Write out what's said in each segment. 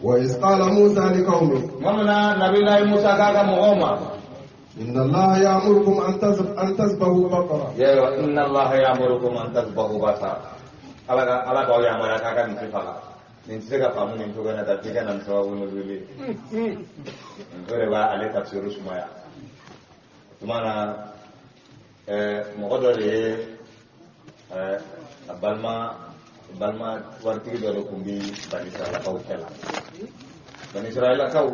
وإذ قال موسى لقومه ممنا نبي الله موسى كاكا مغوما إن الله يأمركم أن تذبحوا بقرة. يا إن الله يأمركم أن تذبحوا بقرة. على قول يا مرا كاكا نتفقا. نتفقا فامو نتفقا نتفقا نتفقا ونزولي. نقول عليه تفسير سمايا. Tumana mɔgɔ dɔ de ye a balima waritigi dɔ de kun bi Bani Israilakaw cɛla. Bani Israilakaw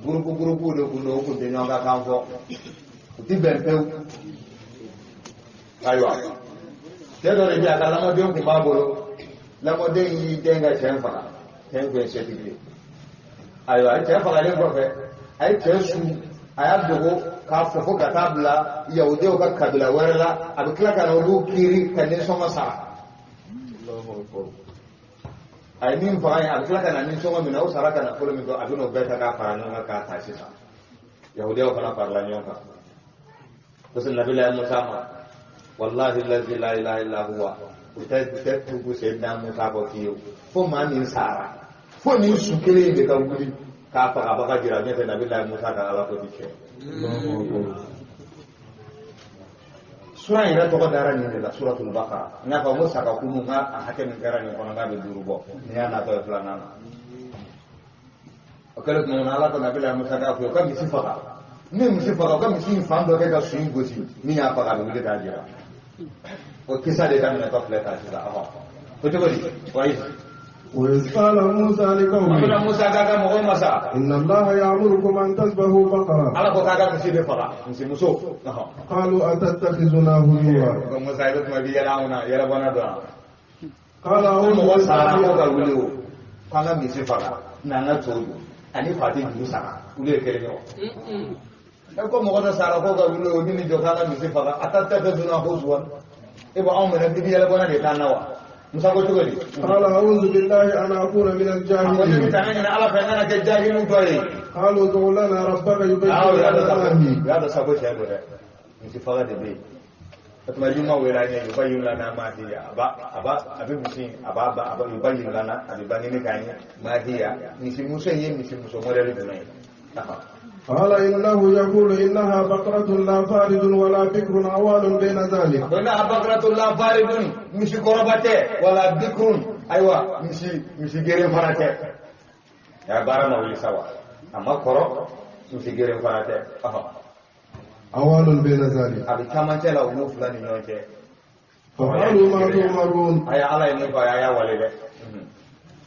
gurupu de kun don, u kun tɛ ɲɔgɔn ka kan fɔ, u ti bɛn pewu. Ayiwa, cɛ dɔ de bi a ka lamɔdenw kun b'a bolo, lamɔden y'i den ka cɛ faga, cɛ kun ye sɛtigi ye. Ayiwa, cɛ fagalen kɔfɛ, a ye cɛ su, a y'a dogo k'a fɔ ka taa bila Yahudiw ka kabila wɛrɛ la, a bɛ tila ka na olu kiiri ka nisɔngɔ sara. A ye min faga ye, a bɛ tila ka na nisɔngɔ min na, o sara ka nafolo min kɔ, a bɛ n'o bɛɛ ta k'a fara ɲɔgɔn kan k'a ta sisan. Yahudiw fana farala ɲɔgɔn kan. Parce que Nabilahi Musa ma, wallahi lazi la ilaha illa huwa, u tɛ tugu Seydina Musa kɔ fiyewu, fo maa min sara, fo nin su kelen de ka wuli k'a faga baga jira ɲɛ tɛ Nabilahi Musa ka ala ko di kɛ. Sura yɛrɛ tɔgɔ dara nin de la, Suratul Baqara. N'a fɔ ko saga kunu nka a hakɛ min kɛra nin kɔnɔ k'a bɛ 5 bɔ, ni y'a natɔ ye 2nan na. O kɛlen tuma min na Ala ko Nabilahi Musa k'a fɔ u ka misi faga. Ni misi faga, u ka misi in fan dɔ kɛ ka su in gosi, min y'a faga a bɛ wuli k'a jira. O kisa de daminɛ tɔ filɛ k'a sisan. Ko cogo di? Wayi. وإذ قال موسى لقومه إن الله يأمركم أن تذبحوا بقرة. قالوا أتتخذنا هزوا. قال أعوذ قال أعوذ بالله أن أكون من الجاهلين. قالوا ادع لنا ربك يبين لنا ما هي. هذا سبب شيء هذا مش فقط ده فتما يوم ويراني يبين لنا ما هي أبا مشين أبا يبين لنا أبي بني كاني ما هي مش مسوي مش موديل بناي. قال إنه يقول إنها بقرة لا فارض ولا بكر عوان بين ذلك. إنها بقرة لا فارض مش قربته ولا بكر أيوة مش جيرين فرته. يا بارنا ولي سوا أما قرب مش جيرين فرته. عوان بين ذلك. أبي كمان تلا ونوف لاني نوجه. فقالوا ما تؤمرون. أي الله ينفع يا ولده.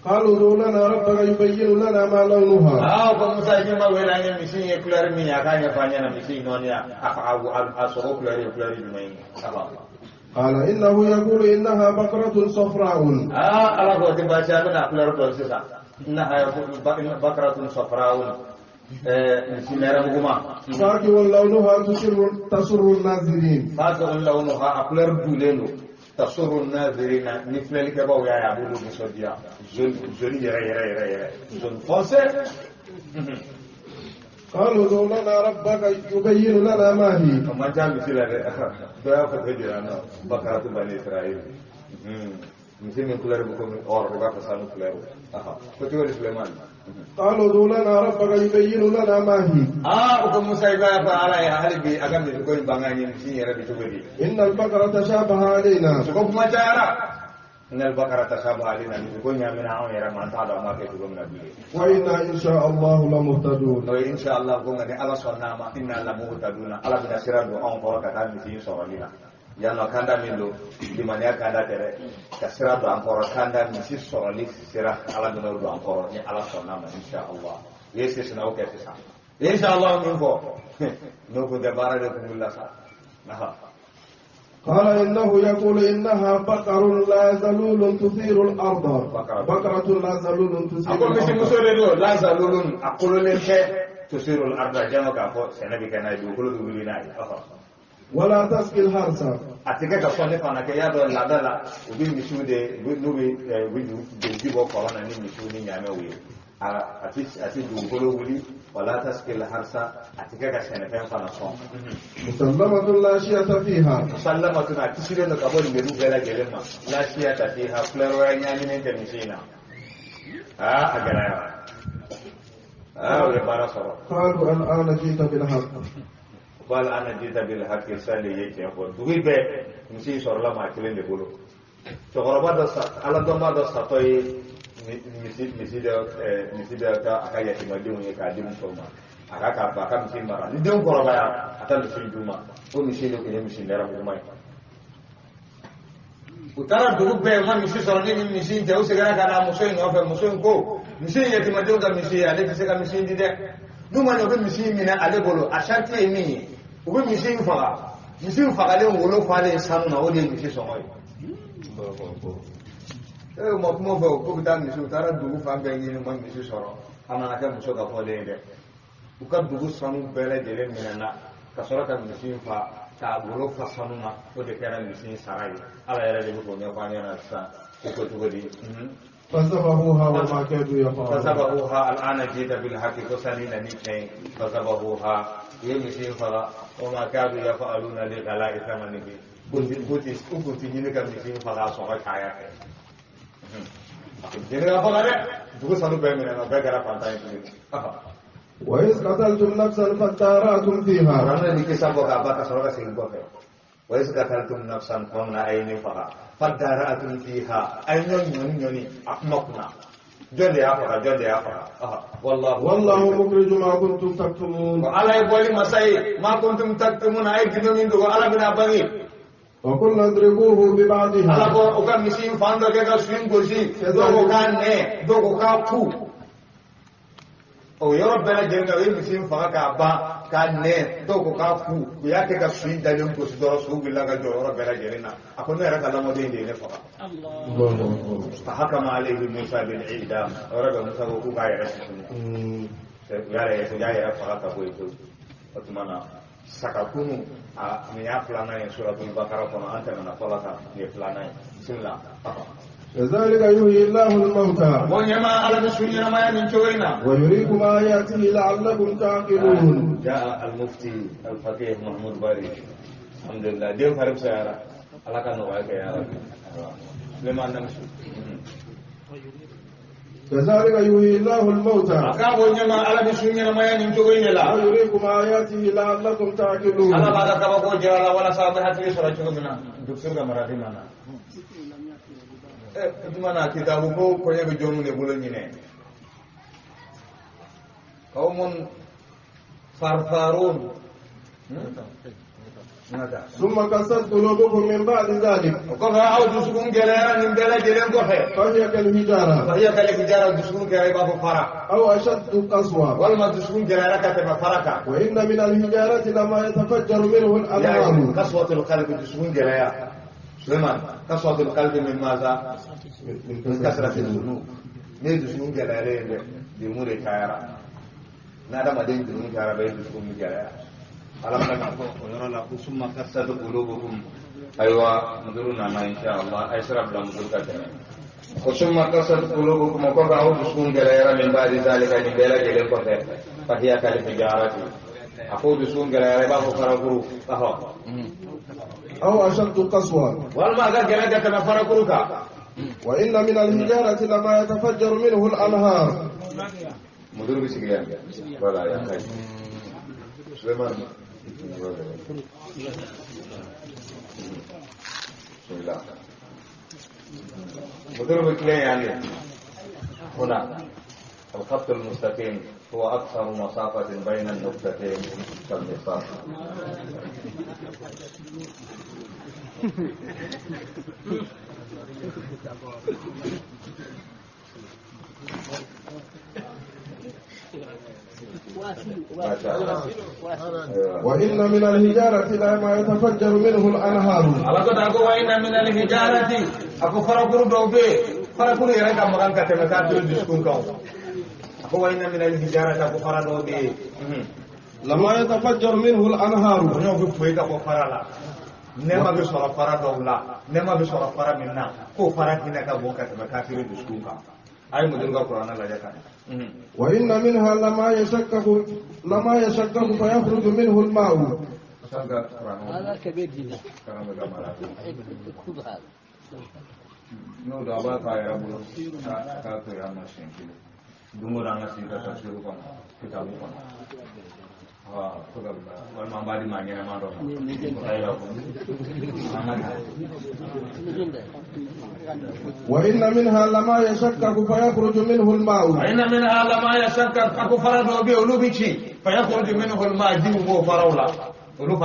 قالوا ادع لنا ربك يبين لنا ما لونها. فموسى يجمع ويراني مشين يكلر مين يكان يفانينا مشين نونيا أسوق كلاري بمين. قال إنه يقول إنها بقرة صفراء. على قوة باشا كلر بلسة. إنها بقرة صفراء. مشينera muguma. فاكهة لونها تسر الناظرين. فاكهة لونها أكلر دولينو. تسر الناظرين نفلل كباو يا يعبدوا بصديا جولي يرى جول فانسي. قالوا ادع لنا ربك يبين لنا ما هي. ما جاء مثل هذا فهجرنا بقرة بني إسرائيل. مثل من كلار بكم أور بقى فسانو كلارو. فتوى سليمان. قالوا ادع لنا ربك يبين لنا ما هي. وكم موسى يبقى على أهل بي أكمل يقول بعناي مسيح يرى بتوبدي. إن البقرة تشابه علينا. سكوب ما جارا. إن البقرة تشابه علينا. يقول يا من عون يرى ما تعالى ما كتبوا من أبيه. وإنا إن شاء الله لمهتدون. وإن شاء الله قومنا على صنع ما إنا لمهتدون. على بنشر الدعاء فرق كان مسيح صورنا. Yano kanda mindo di mana kanda tere kasira do ancora kanda misi sorali sira ala do do ancora ni ala sonna ma insyaallah yes yes na okay sa insyaallah minko no ko de bara de kumulla sa nah قال إنه يقول إنها بقر لا ذلول تثير الأرض. بقرة لا ذلول تثير الأرض. أقول مش مسؤول لا ذلول أقول لك تثير الأرض جمع كافو سنبي كنا يقولوا دولينا ولا تسقي الحرث. Atika ka sonne fana ke ya do la dala ubi misu de nubi widu de jibo corona ni misu ni nyame wi ati du golo wuli wala taskil harsa atika ka sene fen fana son musallamatun la shiyata fiha. Musallamatun atisire no kaboli medu gala gelema la shiyata fiha flero ya nyani ne misina agara ولا بارا صار قالوا الآن جئت بالحق قال أنا جيت بالحق سالي يجي أقول دوي به مسي صار لا ما كلين يقولوا تقربا دس على دوما دس تطوي مسي ده أكايا تمديون يكاديم سوما أكاكا مسي مرا نديم قربا أتا مسي دوما ومسي لو كده مسي نرا بوماي utara dugu be man misi soro ni misi je o segara kana muso no fe muso ko misi yeti ma joga misi ale fi se ka misi ndi de nu ma no be misi mina ale bolo ashanti emi o be misi faga le ngolo fale sanu na o de misi so moy mo fe ko da misi utara dugu fa be ni man misi soro amana ka muso ka fole de u ka dugu sanu bele jele mina na ka soro ka misi fa ta bolo fa sanu na o de kera misi sarai ala yɛrɛ de bɛ k'o ɲɛfɔ an ɲɛna sisan o ko cogo di فذبحوها وما كادوا يفعلون فذبحوها الآن جئت بالحق فسنين نيكين فذبحوها يمشي فلا وما كادوا يفعلون لغلاء ثمنه كنت جنك مشي فلا صغت حياته جنك فلا ده تقول سنو بيمنا بيجرا فانتاين وإذ قتلتم نفسا فادارأتم فيها رمنا نكسب وكابا كسرنا سينبوه وإذ قتلتم نفسا فمن عين فها فادارأتم فيها أين يوني أحمقنا جل يا فها والله مخرج ما كنتم تكتمون وعلى يقول مساي ما كنتم تكتمون أي جنون دو على بنا بني وقلنا اضربوه ببعضها على بو كان مسين فاندو كذا سوين كوشي دو كان نه دو كان كو o yɔrɔ bɛɛ lajɛlen na o ye misi in faga k'a ban k'a nɛɛ dɔw ko k'a fu u y'a kɛ ka su in dalen gosi dɔrɔn su wulila ka jɔ yɔrɔ bɛɛ lajɛlen na a ko ne yɛrɛ ka lamɔden de ye ne faga فحكم عليه موسى بالإعدام ورد موسى وكوكا يرسل يا يرفع كبويتو وتمنى سكاكونو من يفلانا سورة البقرة كما أنت من أطلقها يفلانا بسم الله كذلك يحيي الله الموتى ونما على مسؤولين ما ينجوينا ويريكم آياته لعلكم تعقلون. جاء المفتي الفقيه محمود باري الحمد لله ديم فرق سيارة على كان نوعك يا رب لما نمشي كذلك يحيي الله الموتى ونما على مسؤولين ما ينجوينا ويريكم آياته لعلكم تعقلون. على بعد كبكو جرى ولا صابحة يسرى شغلنا دكتور مرادي مانا dimana kitabu ko ko yebe jomu ne bulo nyine qaumun farfarun ثم قست قلوبكم من بعد ذلك وقد عاود سكون جلال من بلا جلال قفه فهي كالحجارة سكون كايبا فرق أو أشد قسوة والما سكون جلال كتب فرقا وإن من الحجارة لما يتفجر منه الأنهار. قسوة القلب سكون جلال سليمان قسوة القلب من ماذا؟ من كثرة الذنوب. نيد سكون جلالين بأمور كايرا نادى مدين بأمور كايرا بين سكون جلال ألم تكن ويرى لكم ثم قست قلوبكم أيوة مدرنا ما إن شاء الله أشرب لهم ذكرنا ثم قست قلوبكم وقرأوا سكون جلال من بعد ذلك من بلا جلال قفه فهي كالحجارة أقول سكون جلال بابو فرقرو أهو أو أشد قسوة والما ذا جلال كما فرقروك وإن من الحجارة لما يتفجر منه الأنهار. مدير بسكيان ولا يا خير سليمان بسم الله مدير بسكيان يعني هنا الخط المستقيم هو أكثر مسافة بين النقطتين كالمصاف. وإن من الحجارة لما يتفجر منه الأنهار. على قد أقول وإن من الحجارة أكو فرقر دوبي فرقر يرجع مكان كتمكات الدسكون كاو أقول وإن من الحجارة أكو فرقر دوبي لما يتفجر منه الأنهار. ونحن فويت أكو فرقر nema be sɔrɔ fara dɔw la nema be sɔrɔ fara min na ko fara hinɛ ka bon ka tɛmɛ kafiri dusukun kan a ye mudiri ka kuranɛ lajɛ kan وإن منها لما يشقق فيخرج منه الماء. هذا كبير جدا. n'o don a b'a to a yɛrɛ bolo k'a to yan ma siɲɛ kelen dumuranga sika tafsiru kono kitabu kono wal mambadi mangena mando وإن منها لما يشكك فيخرج منه الماء وإن منها لما يشكك أكو فرد بيولوبيشي فيخرج منه الماء جيبه فرولا ولو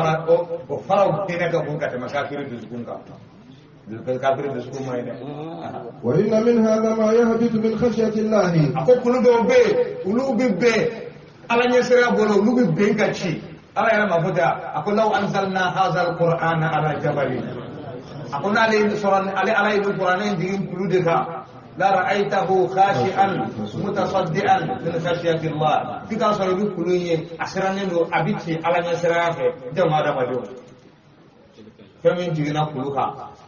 فرد تينك بونكا تمكاكير دسكونكا وإن منها لما يهبط من خشية الله أكو قلوب بي على نسرا بولو قلوب بينكاشي على يا مفتا أكو لو أنزلنا هذا القرآن على جبل أكو على القرآن دين قلودك لا رأيته خاشعا متصدعا من خشية الله كتا صلوا كلوني أسرانين أبيتي على نسرا جمع رمضان فمن جينا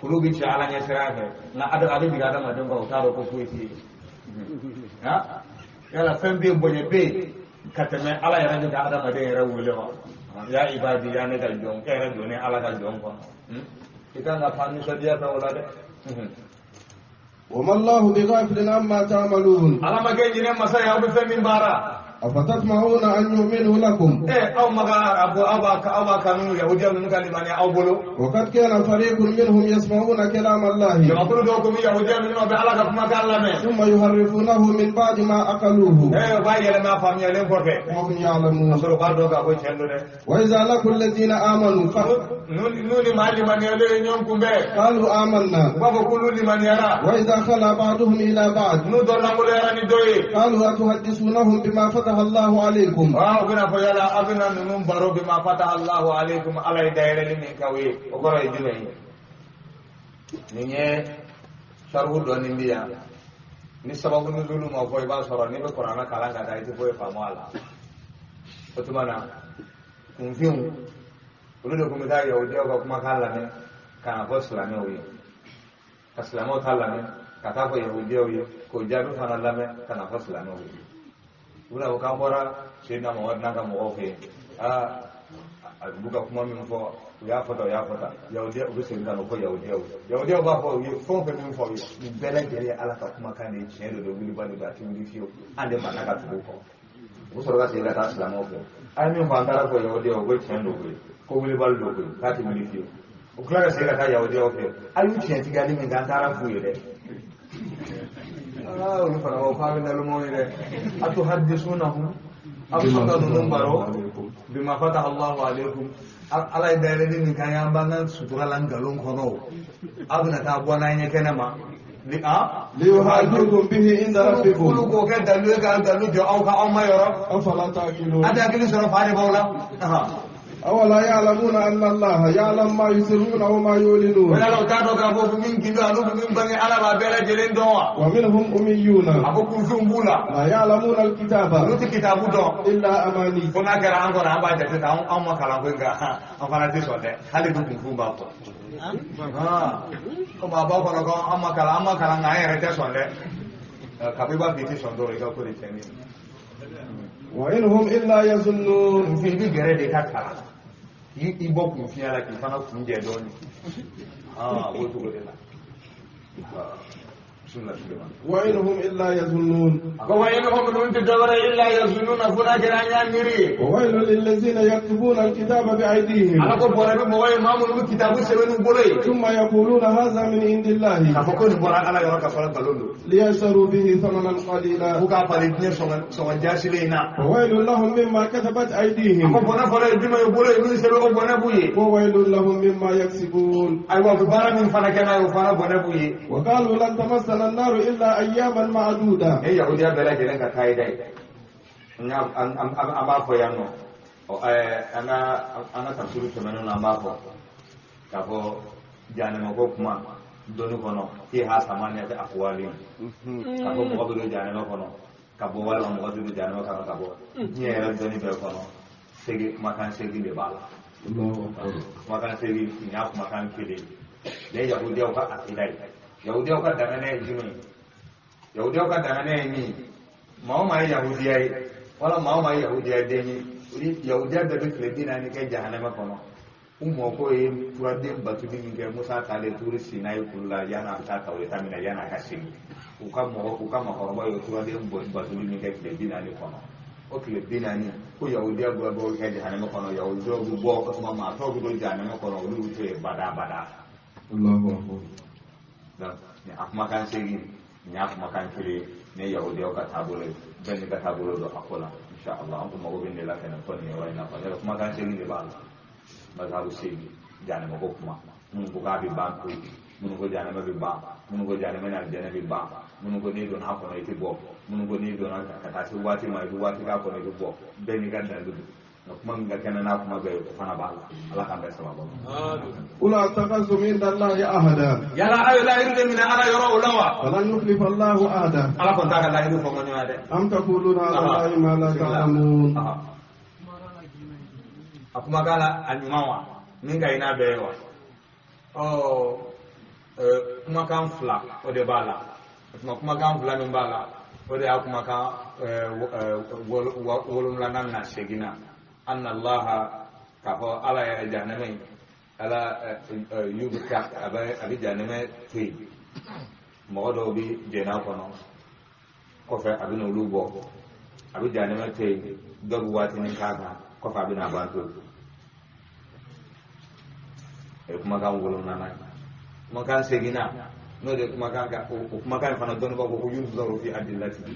kulu bi ci ala nya sirafe na ada bi gada ma demba utaro ko fuiti ha yala fembe bonye be katame ala ya ranga ada ma de ra wule wa ya ibadi ya ne dal jong kere do ne ala dal jong ko kita na fami so dia ta wala de وما الله بغافل عما تعملون ala ma ge jine masa ya bu femin bara أفتطمعون أن يؤمنوا لكم أو مغا أبا كانوا يهوديا من قال من أو بلو وقد كان فريق منهم يسمعون كلام الله يقولون دوكم يهوديا من بعلك ما قال لهم ثم يحرفونه من بعد ما أقلوه باي لما فهمي لهم فرق وهم يعلمون وإذا لقوا الذين آمنوا نوني مالي من يلي يوم كمبه قالوا آمنا وقالوا لمن يرى وإذا خلا بعضهم إلى بعض نودر نقول يراني دوي قالوا أتحدثونهم بما فتح الله عليكم أبنا فيلا أبنا ننبرو بما فتح الله عليكم على دائرة من كوي وقرأ يجمعي نيجي شرح دونيمبيا ni sababu nuzulu ma ko ba soro ni be qur'ana kala ga dai to boy famu ala otumana kunfiun uludo kuma da yahudi ko kuma kala ne kana ko islami oyi islamo kala ne kata ko yahudi oyi ko jaru fana lame kana ko islami oyi ula ko kambora sina mo wadna ka mo ofe buka kuma min fo ya fota yahudi o se ngano ko yahudi ba fo yi fo fe min fo yi bele gele ala ka kuma kan ni chendo do wili bali ba timbi fio ande manaka tu ko usoro ga se ga ta islamo ko ay min bandara ko yahudi o go chendo ko wili bali do ko ka timbi fio o klara se ga ta yahudi o fe ayu chen tigali min gantara fu yede ulu fana o fa min dalu mo yede atu hadisunahum absaka numbaro bima fataha Allah alaykum ala idare ni kan yan bangan sutura lan galon kono abuna ta bona nya kenama li liyuhajjukum bihi inda rabbikum kulu ko ke dalu ga dalu jo au ka au mayoro afala taqilun ada kili soro faare bawla أولا يعلمون أن الله يعلم ما يسرون وما يعلنون ولا لو تاتو كابو من كيلو انو من بني على ما بلا جلين دوا ومنهم أميون ابو كوفون بولا لا يعلمون الكتاب لوتي كتابو دو إلا أماني كنا كرا انكو نابا جاتي تاو اما كلا كوينغا ان فانا دي سوده حالي دو كوفون باكو ko baba ko no amma kala ngai rete sonde kabiba biti sondo ega ko ri teni وإنهم إلا يظنون في دي غره دي كاتala ibo kun fi ala ki fana kun je doni wo to godela sunna sulaiman وإنهم إلا يظنون وإنهم من تدور إلا يظنون فنا جرانيا ميري وويل للذين يكتبون الكتاب بأيديهم على كل بورا موي مامون الكتاب سيونو بولي ثم يقولون هذا من عند الله فكون بورا على يورك فلا بلولو ليشتروا به ثمنا قليلا بوكا بالدنيا سون جاسلينا وويل لهم مما كتبت أيديهم أكو بنا فلا يدما يبولي من سيرو بنا بوي وويل لهم مما يكسبون أيوا بارا من فنا كنا يفنا بنا بوي وقالوا لن تمسنا النار إلا أياما معدودة إيه يهوديا بلا جلنا كايداي نعم أما فيانو أنا تفسير كمان أما فو كابو جانا مكوكما دونو كنو في هاسمانية أقوالين كابو مقابل جانا مكونو كابو ولا مقابل جانا مكانو كابو نيرا دوني بيكونو سيجي مكان سيجي ببالا مكان سيجي نياف مكان كيلي ليه يهوديا وكا أكيداي يهوديا وكا دعنا يجمعين yahudi ka dangane ni mawo mai yahudiya wala mawo mai yahudiya deni uri yahudiya da duk ledina ni kai jahannama kono ummo ko e turadde batudi min ke Musa tale turi Sinai kulla yana ta tawle tamina yana kasin ukam makoroba yo turadde batudi min ke le binani kono o kile binani ko yahudiya go go ke jahannama kono yahudiya go bo ko ma to go jahannama kono lu te bada Allahu akbar dan ni akma kan segi ni akma kan kire ne yahudiya ka tabule ben ka tabulo do akola insha Allah ko mago ben la kana to ne wayna fa ya akma kan segi de ba mazhabu segi jahannama ko kuma mun ko ka bi ban ko mun ko jahannama bi ba mun ko jahannama na jana bi ba mun ko ni do na ko ne ti bo mun ko ni do na ka ta ci wati mai wati ka ko ne bo ben ga dan du kuma ga kana na kuma ga fana ba Allah kan bai sababa ula taqasu min dallahi ahada yala ayo la irde min ara yoro ulawa falan yukhlifa Allahu ahada ala ko ta ga la irde fo ngani wade am taquluna ala ma la ta'lamun akuma kala anyumawa min ga ina bewa kuma kan fla o de bala kuma kan fla min bala o de akuma kan wolum la nan na segina anna Allah ka ho ala ya jahannama ala yubka abi jahannama tui mo do bi jena kono ko fe abi no lubo abi jahannama tui dogu wati nin kaga ko fa bi na bantu e kuma kan wolum na nan kuma kan segina no de kuma kan ka kuma kan fa no don ko yunzu zaro fi adillati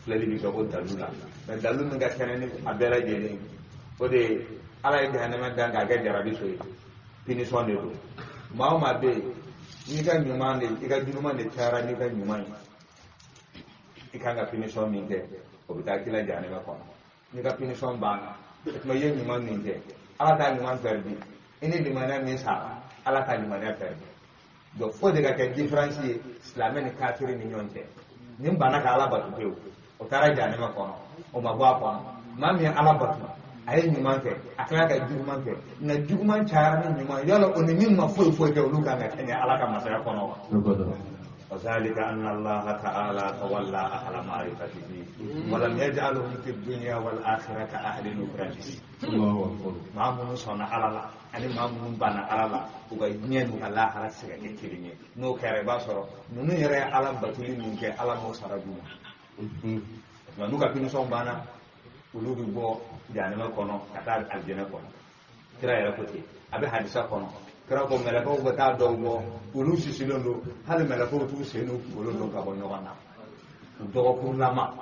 flali bi ko dalula da dalun nga kenani abera jeni o de ala e jahannama danga ga jarabi so pini sonde do ma be ni ga nyumande e ga junumande tara ni ga nyumande e kanga pini son min de o bita kila jahannama ko ni ga pini son bana e ma yen nyumande min de ala ta nyumande perdi ini di mana min sa ala ta nyumande perdi do fo de ga ke difference islamen kafiri ni nyonte nim bana ka ala batu pew o tara jahannama ko o magwa ko mami ala batu ay nyuman ke akala ka juguman ke na juguman chara ni nyuman yalo oni min ma foi foi ke uluka na kenya alaka masaya kono wa zalika anna Allah ta'ala tawalla ahla ma'rifatihi wa lam yaj'alhum fid dunya wal akhirati ahli nufrati Allahu akbar mamun sona alala ani mamun bana alala uga nyenu Allah harasiga ke kirinye no kare ba soro nunu yere ala batuli min ke ala mo sarabu ma nuka pinu son bana ulubi bo janema kono kata aljana kono kira yara koti abe hadisa kono kira ko melako go ta do bo ulu sisilondo hal melako tu senu bolondo ka bo nyona do ko lama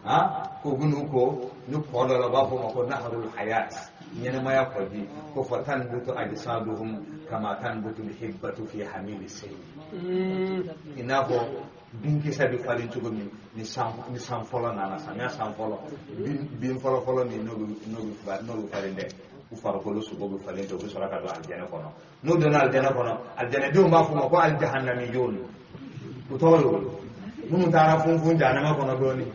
ha ko gunu ko nu ko do la ba ko nahrul hayat nyene maya ko di ko fatan butu ajsaduhum kama tan butu hibbatu fi hamil sayy inako binki sabi falin cugo ni sam folo na sanya sam folo bin folo ni no falin de u faro ko lusu go falin do so raka do aljana kono no do na aljana kono aljana do ma fu ko al jahannamiyun u tolo mun tara fun jahannama kono do ni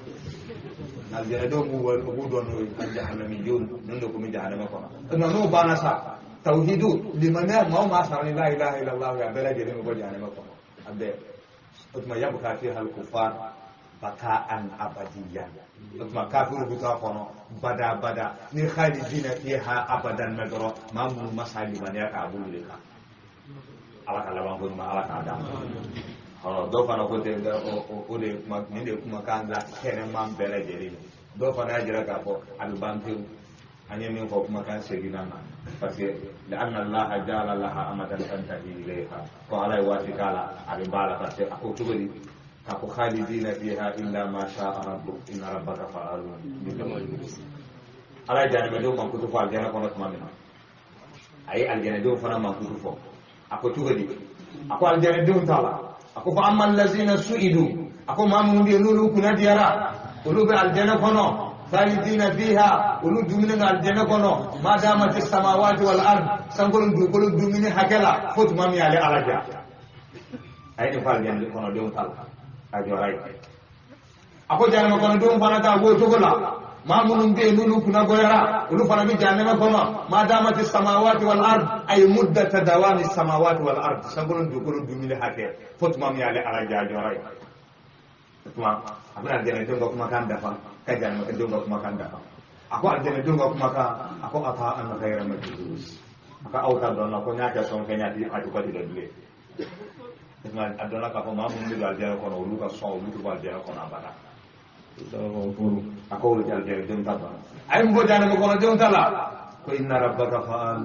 aljana do mu wor ko do no al jahannamiyun non do ko mi jahannama kono no bana sa tauhidu limana ma sa la ilaha illallah ya bela jere ko jahannama kono abbe utma yabqa fiha al-kuffar baka'an abadiyan utma kafiru buta kono bada ni khalidina fiha abadan magro mamu masali man ya ka abulu ka ala kala wango ma ala ka da hono do fana ko de o de ma ni de kuma kan la kene mam bele jeri do fana jira ka ko al bantu anya min ko kuma kan segina na parce que لأن الله جعل لها أمدا تنتهي إليها فعلى واتكالا أبي بالا parce que ako tugodi ako khalidina fiha illa ma sha'a rabbuk inna rabbaka fa'alun ala jana do man kutu fal jana kono tuma mina ay aljana do fana man kutu fo ako tugodi ako aljana do tala ako fa amma allazina su'idu ako mamun bi lulu kunadiyara ulu bi aljana kono khalidina fiha ulu dumina aljana kono ma damat as-samawati wal ard sangolun du dumini hakala fot mami ale alaja ay ni fal jana kono do tala ajoray ako jana kono do fana ta go togola mamunun be lulu kuna goyara ulu fana bi jana kono ma damat as-samawati wal ard ay muddat dawami as-samawati wal ard sangolun du dumini hakala fot mami ale alaja ajoray tuma abra jana do ko makan dafa kajan maka do ko makan dafa ako aljana do ko maka ako ata an ghayra majlus aka auta donna ko nyaaka son kenya di aju ko di dole isma adona ka ko mamu ndi dal jara ko no luka so luka ba jara ko na bada ako jara jara dem taba ay mbo jana mo ko no dem tala ko inna rabbaka fa'al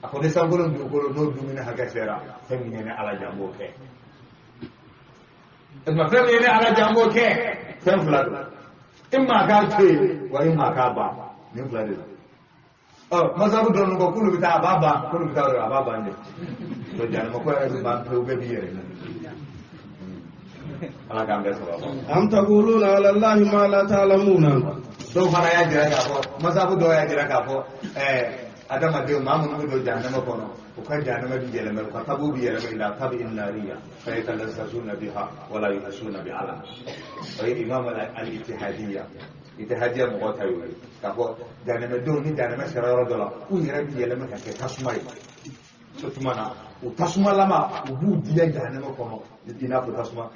ako de sangolo ndu ko no du mina haka sera femine ne ala jambo ke isma femine ne ala jambo ke fem fladu imma ka ce wa imma ka ba ni fladu mazabu don ko kulu bita baba kulu bita baba ne to jana mo ko ay ba to be biye ala ka ambe sababa am taquluna ala allahi ma la ta'lamuna do fara ya jira ka ko mazabu do ya jira ka ko adama de mamu no do jana mo ko no ko ka jana ma bi jele me ko tabu bi yele me la tabi innariya fa yatalazzazuna biha wala yuhsuna bi ala ay imam al-ittihadiyya itihadiya mo ta yoy ka ko jana me do ni jana me sharara do la u yere bi yele me ka ke tasmai sutmana u tasma lama u bu diya jana me ko no dina ko tasma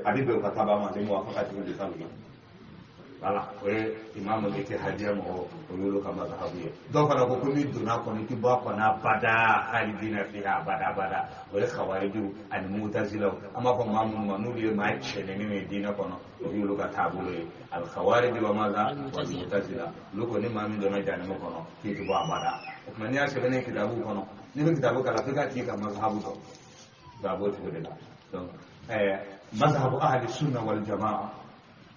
abi be ka taba ma de mo afakati bi tabi wala oye imam al-ittihadiyya mo o yolo kama zahabiya do fana ko kuni duna ko ni tiba ko na bada khalidina fiha bada oye khawariju an mutazila amma ko mamun manuli ma chene ni dina ko no o yolo ka tabulo al khawarij wa maza wa mutazila loko ni mamin do na jana mo ko no ti tiba bada o man ya shebene kitabu ko no ni kitabu kala fika ti ka mazhabu do dabo ti de la donc mazhabu ahli sunna wal jamaa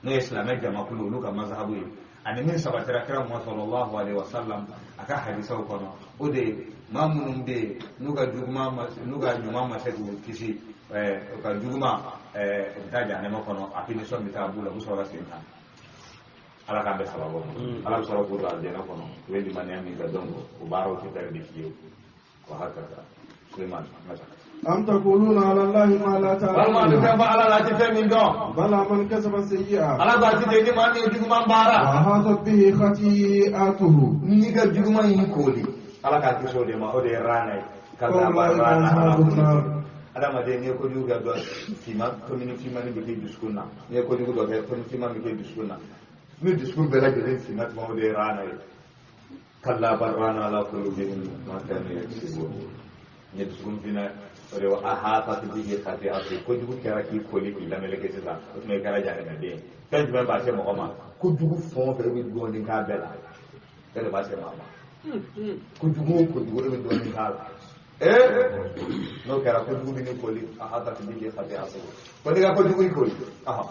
no islamai jama kullu luka mazhabu yi ani min sabatira kira mu sallallahu alaihi wasallam aka hadisa ko no ode mamunum de nuga juguma nuga nyuma ma sedu kisi ka juguma daja ne ko no apini so mita bula bu so rasinta ala ka be sababu ala so ko dal de ko no wendi man yami ga dongo o baro ki tarbi ki ko hakka Sulaiman mazaka am taquluna ala allahi ma la ta'lamuna wal ma tufa ala la tifamin do bala man kasaba sayyi'a ala ba ti de man ni juguma bara wa hadat bihi khati'atuhu ni ga juguma yin koli ala ka ki so de ma o de rana kala ba rana ala ma de ne ko juga do fima komini fima ni be diskunna ne ko juga do ke komini fima mi be diskunna ni diskun bela de fima ma o de rana kala ba rana la ko de ma ta ne sibo ne diskun fina ore wa ahata bihi khati'atu ko jugu kera ki koli ki la mele ke sisa me kara jare me de tan juma ba se mo ma ko jugu fon fe bi do ni ka bela kele ba se mama ko jugu be do ni ka no kera ko jugu ni koli ahata bihi khati'atu ko diga ko jugu koli aha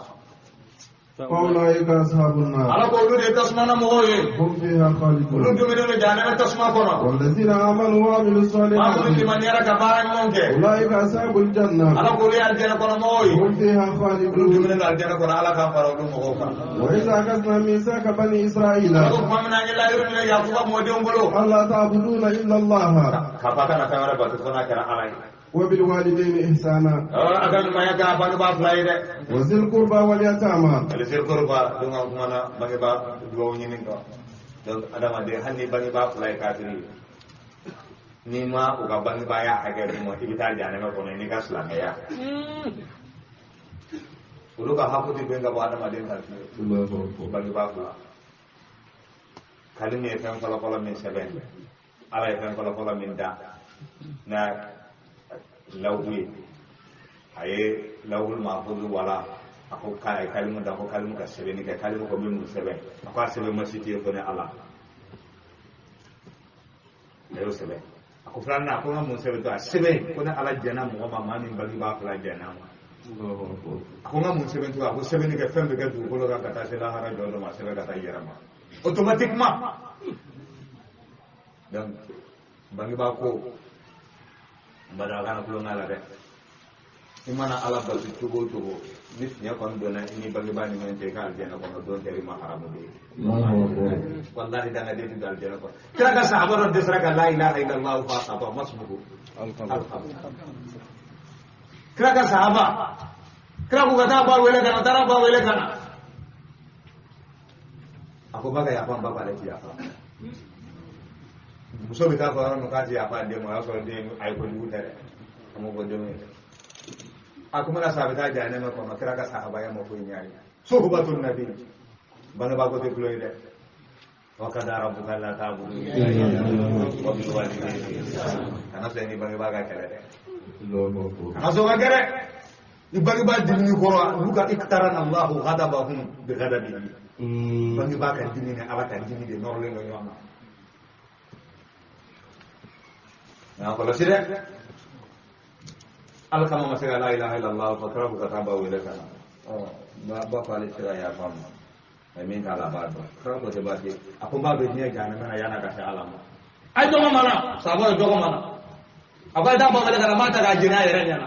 فأولئك أصحاب النار على قولوا دي تسمعنا مغوي هم فيها خالدون ولو جميلون جانب تسمع كنا والذين آمنوا وعملوا الصالحات ما لمن يرى كبار مونك أولئك أصحاب الجنة على قولوا الجنة كنا مغوي هم فيها ولو خالدون جميلون الجنة كنا على كفار ولو مغوكا وإذا أخذنا ميثاق بني إسرائيل ما من أجل الله يرمي يعقوب موديون بلو ألا تعبدون إلا الله كفاكنا كاميرا باتكونا كنا علي وبالوالدين إحسانا akan maya ka bang ba fly de وذي القربى واليتامى ale sir korba dunga kumana bang ba duwa nyinin ko donc adama de hanni bang ba fly ka tiri ni ma u ka bang ba ya hage mo ibita jane ma ko ni ka slam ya ulu ka hapu di benga ba adama de ka bang ba fly kalime tan kala min seben ala tan kala min da na lawwi aye lawul mahfuz wala ako kay kalimu da ko kalimu ka sebe ni ka kalimu ko min sebe ako sebe masiti ko ne ala lew sebe ako franna ko ngam sebe to sebe ko ne ala jana mo ma mani bagi ba fala jana ako ngam sebe to ako sebe ni ka fembe ka du ko lo ka ta sela hara jodo ma sebe ka ta yerama automatiquement donc bagi ba ko bada kana kulo ngala de imana ala ba su tugo nit nya kon dona ini bagi bani men te kal jena ko don teri ma haramu de wallahi dana de dal jena ko kira ka sahaba do desra ka la ilaha illallah fa ta masbuhu kira ka sahaba kira ku kata ba wele kana tara ba wele kana aku bagai apa bapak lagi apa muso bita ko ran ka ji apa de mo aso de ay ko du tere mo ko de aku mana sabita jane ma ko makira ka sahaba ya mo ko nyaari suhbatun nabi bana ba ko de gloy de وقد ربك لا تعبدوا إلا إياه وبالوالدين إحسانا kana so ni bangi baga kere kana so ga kere ibagi ba dinni ko luka iktarana Allah ghadabahum bi ghadabihi bangi baga dinni ne ala kan dinni de norle no nyama na ko sire al kama masala la ilaha illa Allah fa tarabu kataba wa ilaka ba fale sira ya fam min kala ba ko se ba ke ako ba be ne jana mana yana ka sha alama ai do mana sabo do mana akwai da ba wale kana mata ga jina yare yana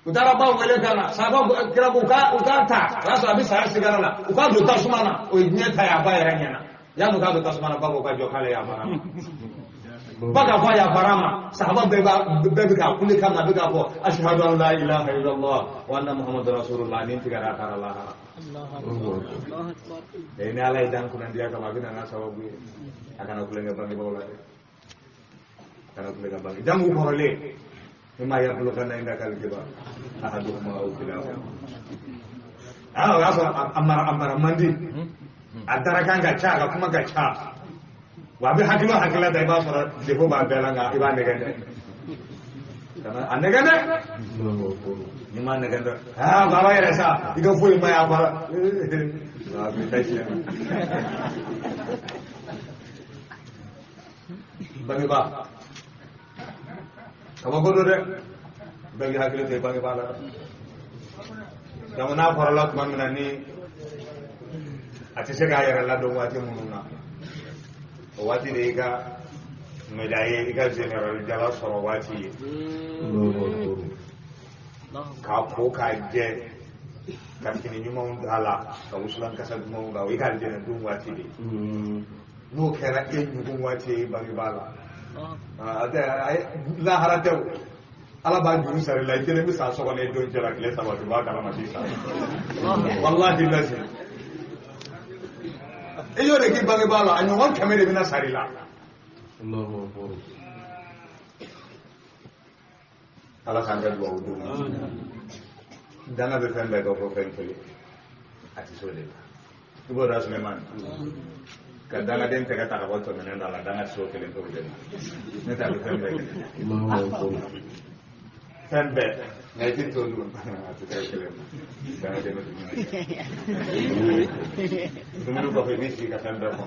utara ba wale kana sabo kira ku ka ta rasu abi sa sigara la ku ka do tasmana o ne ta ya ba yare yana ya mu ka do tasmana ba ko ka jo kale ya mara baka fa ya farama sahaba be ka kuli kan be ka ko ashhadu an la ilaha illallah wa anna muhammadar rasulullah ni tigara ta Allah Allahu akbar ini alai dan kunan dia ka magina na sababu akan aku lenga bangi bola karena mereka bagi jamu korole cuma ya perlu karena indah kali kita ahadu mau tidak rasa amar mandi antara kan gacha kuma gacha wabi hakila dari bahasa depo babela nggak iban negara karena anegara ni mana negara bawa ya rasa itu full mai apa bangi ba kama godo de bagi hakile te bangi bala jamana farala kuma minani ati se ga yara la do wati mununa wati de ga medaye ga general jala soro wati ka ko ka je kan kini nyuma undala ka usulan kasal mo ga wi ga je na dum wati de no kera e nyum wati bangi bala la haratew ala ba juru sare la jere mi sa so ne do jara kile sabatu ba kala masisa wallahi lazim iyo de ki bangi bala anyo won kamere bina sare la Allahu akbar ala kan ga do wudu dana be fembe go ko fembe ati so de ibo rasleman kadang den tega ta ko to men dala danga so kelen to den ne ta be fembe fembe ne tin to du ati ta kelen danga den to men ko fe bisi ka fembe ko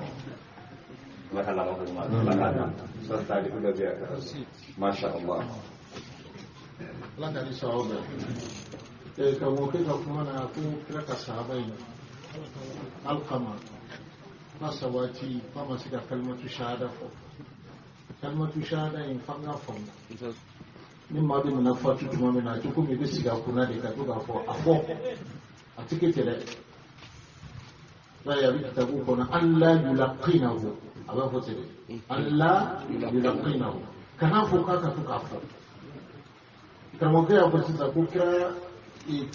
la kala ko ma la kala so ta di ko dia masha Allah la kali saobe ka mo ke ka kuma na ku kira ka sahabai alqama nasawati fama sika kalmatu shahada in fanga fon min ma bi na fatu tuma mina tuku mi bisiga kuna de ka tuga fo afo atiketele ya bi tabu kona alla yulqinahu aba fotele alla yulqinahu kana fo ka tuka fo kamo ke abu sita ku kira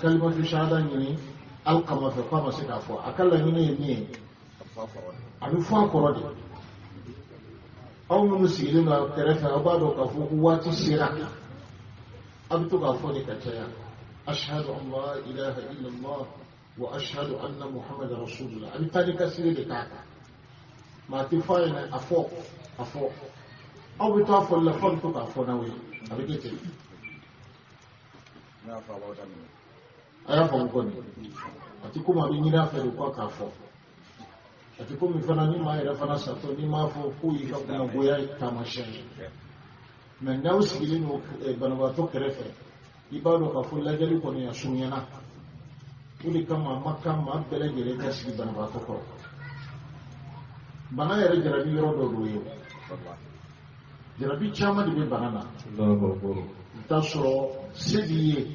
kalmatu shahada ni alqama fa fama sika fo akalla ni abi fo akoro de aw mu sigile na kerefa abado ka fo wati sira abi to ka fo ni ka taya ashhadu an la ilaha illa allah wa ashhadu anna muhammadar rasulullah abi tani ka sire de ka ma ti fa ina afo aw bi to fo la fo to ka fo na we abi ke te na fa ba ta ni aya fo ko ni ati kuma bi ni na fa ko ka fo ati ko mi fana ni ma ira fana sato ni ma fo ku yi ka kuma goya tamashin men na usigili no banaba to kerefe ibado ka fo lajali ko ni asunyana uli kama makka ma bele gere ka sigi banaba to ko bana yare jarabi yoro do do yo jarabi chama de banana ta so sediye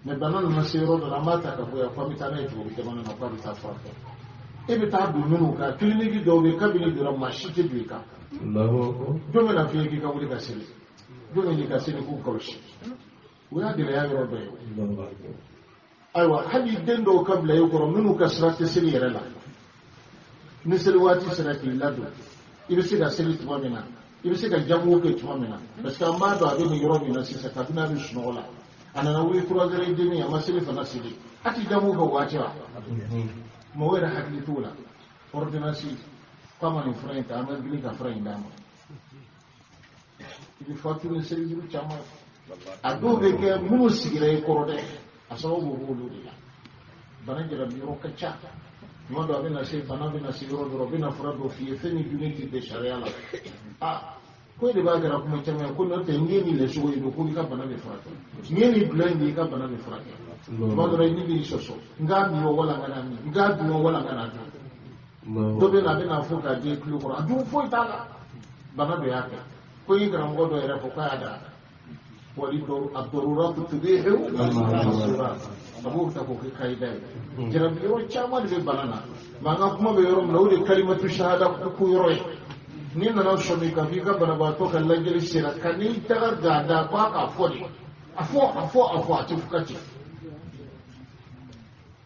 me banana na sero do na mata ka boya kwa mitana ejo bi banana na kwa bitafa ebe ta du minu ka kliniki do be kabini dura mashite bi ka Allahu do me na fiye ki ka wuri ka sele do me ni ka sele ku kawshi wa de ya yoro do yo aywa hadi dendo kabla yukoro minu ka sirate sele yere la ni sele wati sirate lado ibe sida sele tumamina ibe sida jamu ke tumamina parce que amma do abe ni yoro mi na sisa ka bina bi sunola anana wuri kuragare dini ya masele fa nasili ati jamu ko wacha mo wera hakli tula ordonnance kama ni fura ta amma gili ka fura indama ibi fatu ni seri giru chama ado be ke munu sigire korode asawo bo bolu dila bana jira biro kacha modo abina se bana bina sigiro do bina fura do fi feni duniti de sharia la ko de ba gara kuma chama ko no te ngeni le so yido ko ka bana be fura ngeni blend ka bana be fura modo re ni bi soso ngabi wo wala ngana ni ngabi wo wala ngana do be na be na fuka je klu ko adu fo itala bana be yake ko yi gara ngodo era ko kada wali do ad-darurat tubihu al-mahsurat abu ta ko kai dai jira bi yo chama de banana manga kuma be yoro lawde kalimatu shahada ku yoro ni na so mi ka fi ka bana ba to kan lagel sira kani tagar gada ko ka fodi afo ati fukati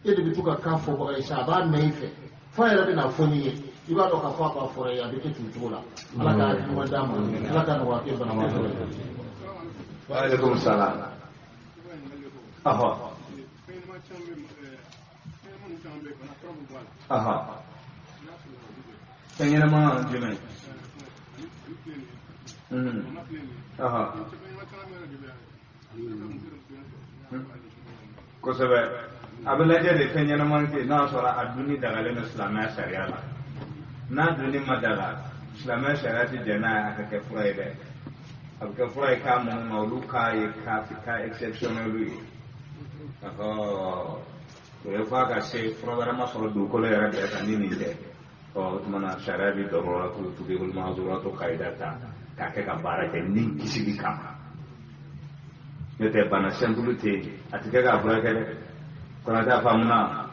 ede bituka ka fo ba isa ba meife fa era bina foni iba do ka fa ba fore ya bike tutula ala ka kuma dama ala ka wa ke bana ma wa alaikum salam aha tanyana ma jumai aha ko sabe abulaje de tanyana man ke na sura aduni daga le islamiyya sharia la na duni madara islamiyya sharia ti jana aka ke furaide abka furai ka mun mauluka ye ka exceptional lui ako to e fa ka se programa solo du ko le era de kanini de o tumana sharia bi dorora tu bi ul mazura to kaidata ka ke ka barake ni kisigi kama yote bana sembulute atike ka barake kona ta famuna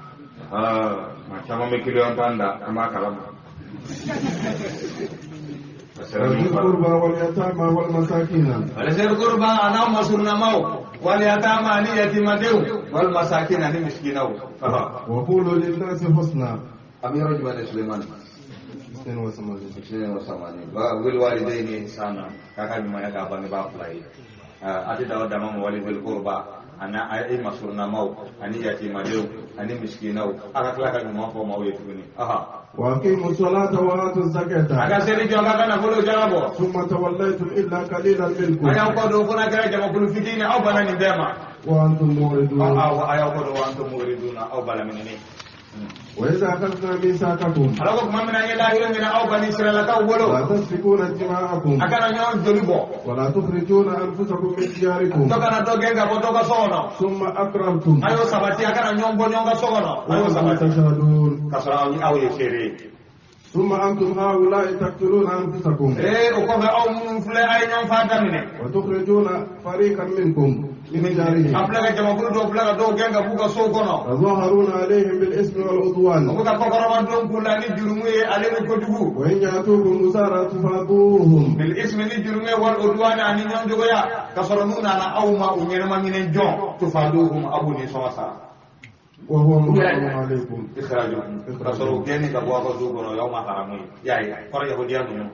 ma chama me kilo mpanda ama kalama وذي القربى واليتامى والمساكين ولذي القربى أنا مسؤول ماو واليتامى أني يتيم ديو والمساكين أني مسكين أو وقولوا للناس حسنا أمير جبال سليمان 82 والوالدين إحسانا كاكا بما يكابني بافلاي أتي داود دمام والد القربى أنا أي مسؤول ماو أني يتيم ديو أني مسكين أو أكاكلا كما فو ماو يتوني وأقيموا الصلاة وآتوا الزكاة ثم توليتم إلا قليلا منكم وأنتم موردون وإذا أخذنا ميثاقكم لا تسفكون دماءكم ولا تخرجون أنفسكم من دياركم ثم أقررتم وأنتم تشهدون ثم أنتم هؤلاء تقتلون أنفسكم وتخرجون فريقا منكم من ديارهم تظاهرون عليهم بالإثم والعدوان وإن يأتوكم أسارى تفاضوهم بالإثم والعدوان أن ينجوا كسرنون على أوما ونيرما من الجون تفاضوهم أبوني سواسا وهو محرم عليكم إخراجهم كسروا كيني كبوا كذوبنا يوم حرامي يا كوريا بديانو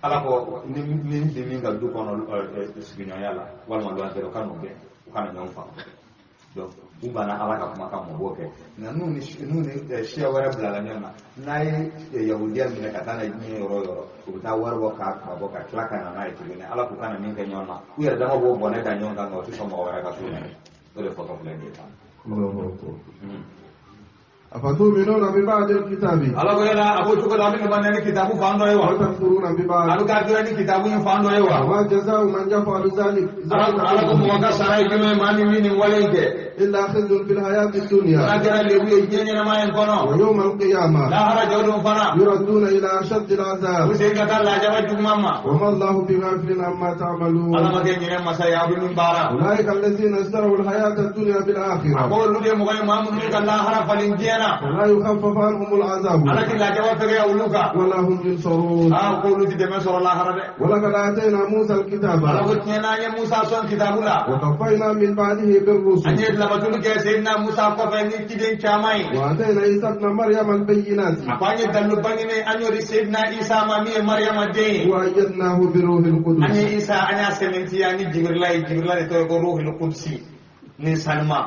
ala ko ni ga du kono sigino yala wal ma do andero kanu be kana nyom fa do ubana ala ka kuma kamo boke na nuni shia wara blala nyama nai yahudia mine katana ni yoro uta warwa ka boka klaka na nai tibine ala ku kana minga nyoma uya dama bo bone da nyonga no tu somo wara ka tu ne dole foto plende ta أفتؤمنون ببعض الكتاب الله يلا أبو شكر أبي كمان يعني كتابه فاندو أيوة وتكفرون ببعض أبو كاتو يعني كتابه فاندو أيوة وما جزاء من يفعل ذلك الله كموجا سراي كم ماني مين ولا إلا خزي في الحياة الدنيا أجر اللي يجيني نما ينكونه ويوم القيامة لا هرج يوم فنا يردون إلى أشد العذاب وسيك الله جاب جماما وما الله بغافل عما تعملون الله ما كان ينام مسايا أبو من بارا أولئك الذين اشتروا الحياة الدنيا بالآخرة أقول له مغني ما مدرك الله هرب فلنجينا ولا يخفف عنهم العذاب لكن لا جواب تري أولوكا ولا هم ينصرون أقول له تدمر سر الله هرب ولقد آتينا موسى الكتاب ولقد يا موسى سون كتاب الله وكفينا من بعده بالرسل أني لبتون كسيدنا موسى كفيني كدين كاماي وآتينا عيسى ابن مريم البينات أفاني دلوباني أني سيدنا عيسى مامي مريم الدين وأيدناه بروح القدس أني عيسى أنا سمنتي أني جبريل تو روح القدس نسلما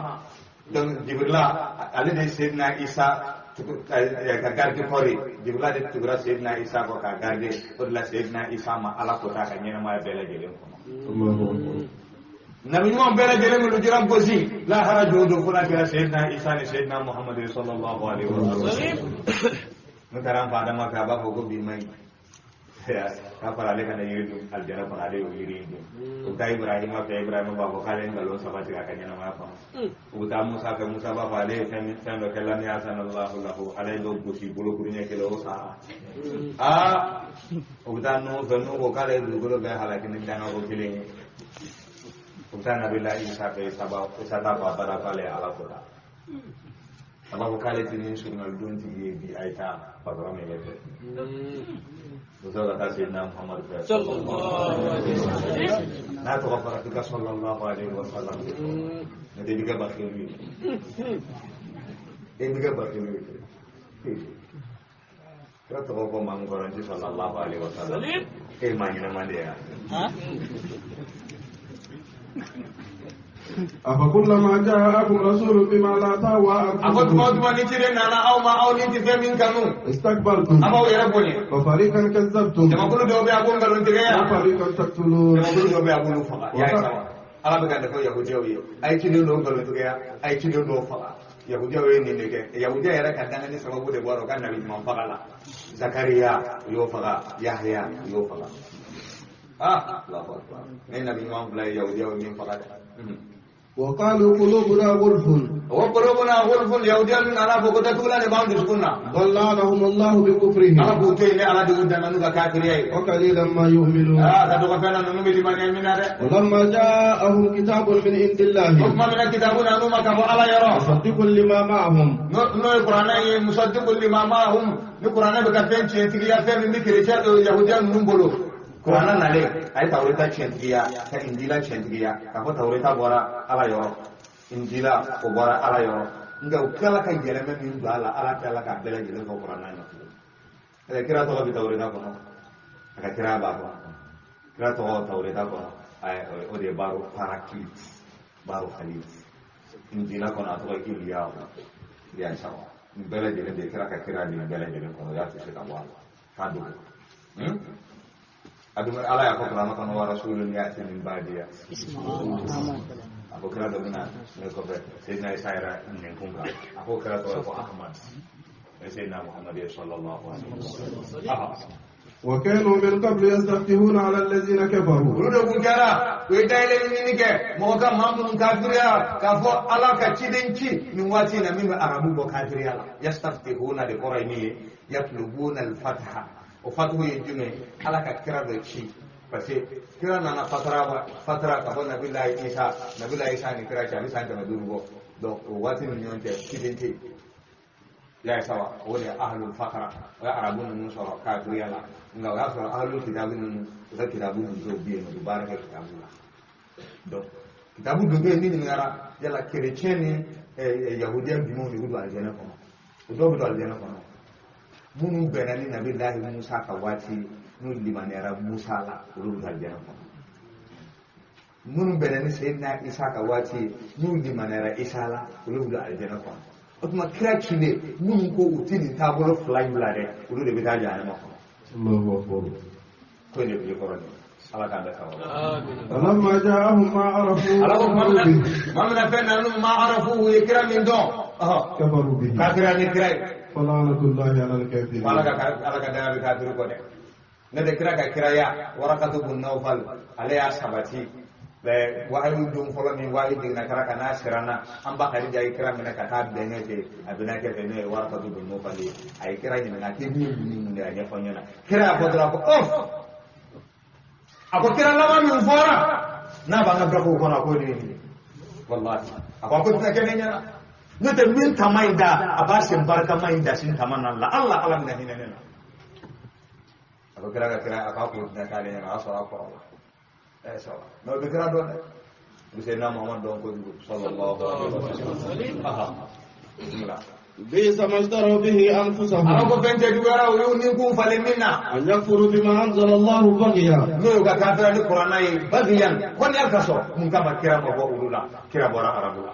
دون جبريل على سيدنا عيسى ka garde fori jibrila de tugra sayyidina isa ko ka garde ko la sayyidina isa ma ala ko ta ka nyina ma bela jelen ko nabi mo bela jelen lu jiram ko si la haraju do funa kira sayyidina isa ni sayyidina muhammad sallallahu alaihi wasallam mutaran fa adama ka ba ko bi mai ya ka fara le kana yiri aljanna fara le yiri ko ta ibrahim ba ko kale ngalo sabati ka kanya na ma fa uta musa ka musa ba fa le fen do kala ni asanallahu lahu alay do busi bulo kunya ke lo sa uta no zanu ko kale do bulo be halaki ni dana ko kile uta nabillahi isa ka sabab isa ta ba bara kale ala ko ta sabab kale tin sunal don ti bi aita padra me le وزاد سيدنا محمد صلى الله عليه وسلم لا تغفر بك صلى الله عليه وسلم ندي بك بخير بك بخير كلا تغفر ما مقرن صلى الله عليه وسلم ما ينام dia أفكلما جاءكم رسول بما لا تهوى استكبرتم وفريقا كذبتم وفريقا تقتلون وقالوا قلوبنا غلف يهوديا من على فقدتنا لبعض السنة ضلالهم الله بكفرهم وقليلا ما يؤمنون ولما جاءهم كتاب من عند الله مصدق لما معهم مصدق لما معهم القرآن بكفين تيجي فين يهوديا من بلو Qur'an nale ay tawreta chentiya ka injila chentiya ka ko tawreta bora ala yo injila ko bora ala yo nga kala ka geleme min bala ala kala ka bela gele ko Qur'an nale ele kira to bi tawreta ko ka kira ba ko kira to tawreta ko ay o de baro paraklit baro khalid injila ko na to ka kiliya ya sawa bela gele de kira ka kira ni bela gele ko ya ci ka wala ka do adum ala ya ko kala kan wa rasulun ya'ti min ba'diya aku kira do na ne ko be sayyidina isaira ne kunga aku kira to ko ahmad sayyidina muhammad sallallahu alaihi wasallam وكانوا من قبل يستفتحون على الذين كفروا rudo kujara we daile ni ke mo ka mamun kafiriya ka fo ala ka cidenci min wati na min arabu bo kafiriya yastaftihuna de qoraini yatlubuna al-fatha o fatu yejume ala ka kira do ci parce que kira nana fatara ka bona billahi isa ni kira cha bisa ta durugo donc wati ni nyonte kidente ya sawa wala ahlul faqra wa arabun nusara ka duyala nga wa asra ahlul kitabun da kitabun zo biye no baraka kitabun donc kitabun do biye ni ngara yala chrétien yahudiyan bimo ni gudu aljana ko do do aljana ko munu benani nabillahi musa ka wati nu limanera musa la ulu aljana ko munu benani sayyidina isa ka wati nu limanera isa la ulu aljana ko otuma kira chine munu ko utini tabolo flyula de ulu de bitaja ana mako Allahu akbar ko ne bi ko ron ala ka da ka فلما جاءهم ما عرفوا ما من فين ما عرفوا يكرم من دون كفروا به كافر ni kira فلعنة الله على الكافرين ala ka da kafir ko de ne de kira ya warakatu bin nawfal alaya sabati be wahayu dum folo min wahi digna kara kana sirana amba kari jay kira mena kata benete abina ke ne warakatu bin nawfal ay kira ni na ke ni ya ya fanyana kira bodra ko of ako kira lawa min fora na ba na brako ko na ko ni wallahi ako ko ta kenenya nute min tamaida abasin barka mainda sin tamanna Allah Allah min hinene ako kira ako ko na kale na asara ko sawa no be kira don Sayyidina Muhammad don ko sallallahu alaihi wasallam بئس ما اشتروا به انفسهم ako fente duwara o ni ku fale minna ان يكفروا بما انزل الله بغيا no ga kafira ni qur'ana yi bagiyan kon yar kaso mun ka bakira mo bo ulula kira bora arabula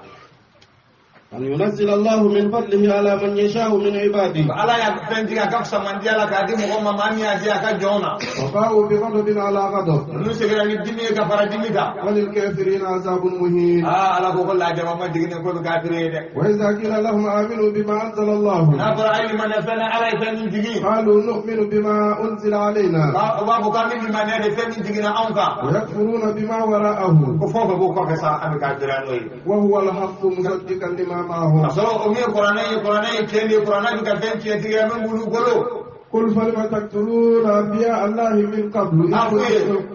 أن ينزل الله من فضله على من يشاء من عباده ala ya penjiga ka samandi ala ka di mo mamani ya ka jona وقالوا بغضب على غضب nu segera ni dimi ka para dimi ka وللكافرين عذاب مهين ala ko la jama ma digine ko kafire de وإذا قيل لهم آمنوا بما أنزل الله na fara ay man fana ala fen digi قالوا نؤمن بما أنزل علينا wa ko ka min man de fen digina anka ويكفرون بما وراءه ko fofo ko ko sa am kafira noy وهو الحق مصدقا لما معهم asoro o mi qur'ana kendi qur'ana bi ka fen ci diga men bulu golo قل فلم تقتلون أنبياء الله من قبل